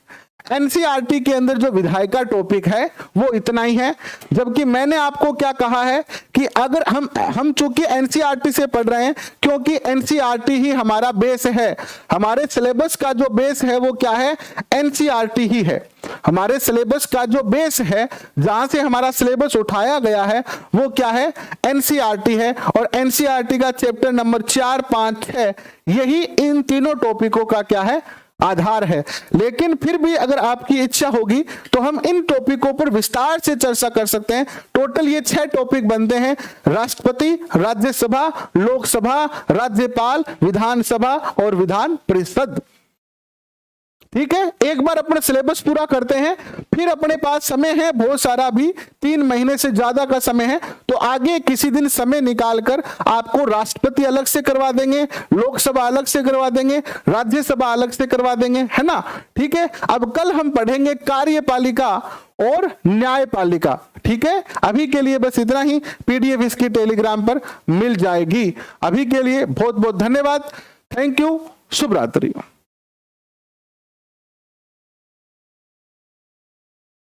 [SPEAKER 1] एनसीईआरटी के अंदर जो विधायिका टॉपिक है वो इतना ही है। जबकि मैंने आपको क्या कहा है कि अगर हम चूंकि एनसीईआरटी से पढ़ रहे हैं, क्योंकि एनसीईआरटी ही हमारा बेस है, हमारे सिलेबस का जो बेस है वो क्या है? एनसीईआरटी ही है। हमारे सिलेबस का जो बेस है, जहां से हमारा सिलेबस उठाया गया है, वो क्या है? एनसीईआरटी है। और एनसीईआरटी का चैप्टर नंबर 4, 5, 6 यही इन तीनों टॉपिकों का क्या है? आधार है। लेकिन फिर भी अगर आपकी इच्छा होगी तो हम इन टॉपिकों पर विस्तार से चर्चा कर सकते हैं। टोटल ये 6 टॉपिक बनते हैं: राष्ट्रपति, राज्यसभा, लोकसभा, राज्यपाल, विधानसभा और विधान परिषद। ठीक है, एक बार अपना सिलेबस पूरा करते हैं, फिर अपने पास समय है बहुत सारा, भी 3 महीने से ज्यादा का समय है, तो आगे किसी दिन समय निकालकर आपको राष्ट्रपति अलग से करवा देंगे, लोकसभा अलग से करवा देंगे, राज्यसभा अलग से करवा देंगे, है ना। ठीक है, अब कल हम पढ़ेंगे कार्यपालिका और न्यायपालिका। ठीक है, अभी के लिए बस इतना ही, पीडीएफ इसकी टेलीग्राम पर मिल जाएगी। अभी के लिए बहुत बहुत धन्यवाद, थैंक यू, शुभ रात्रि।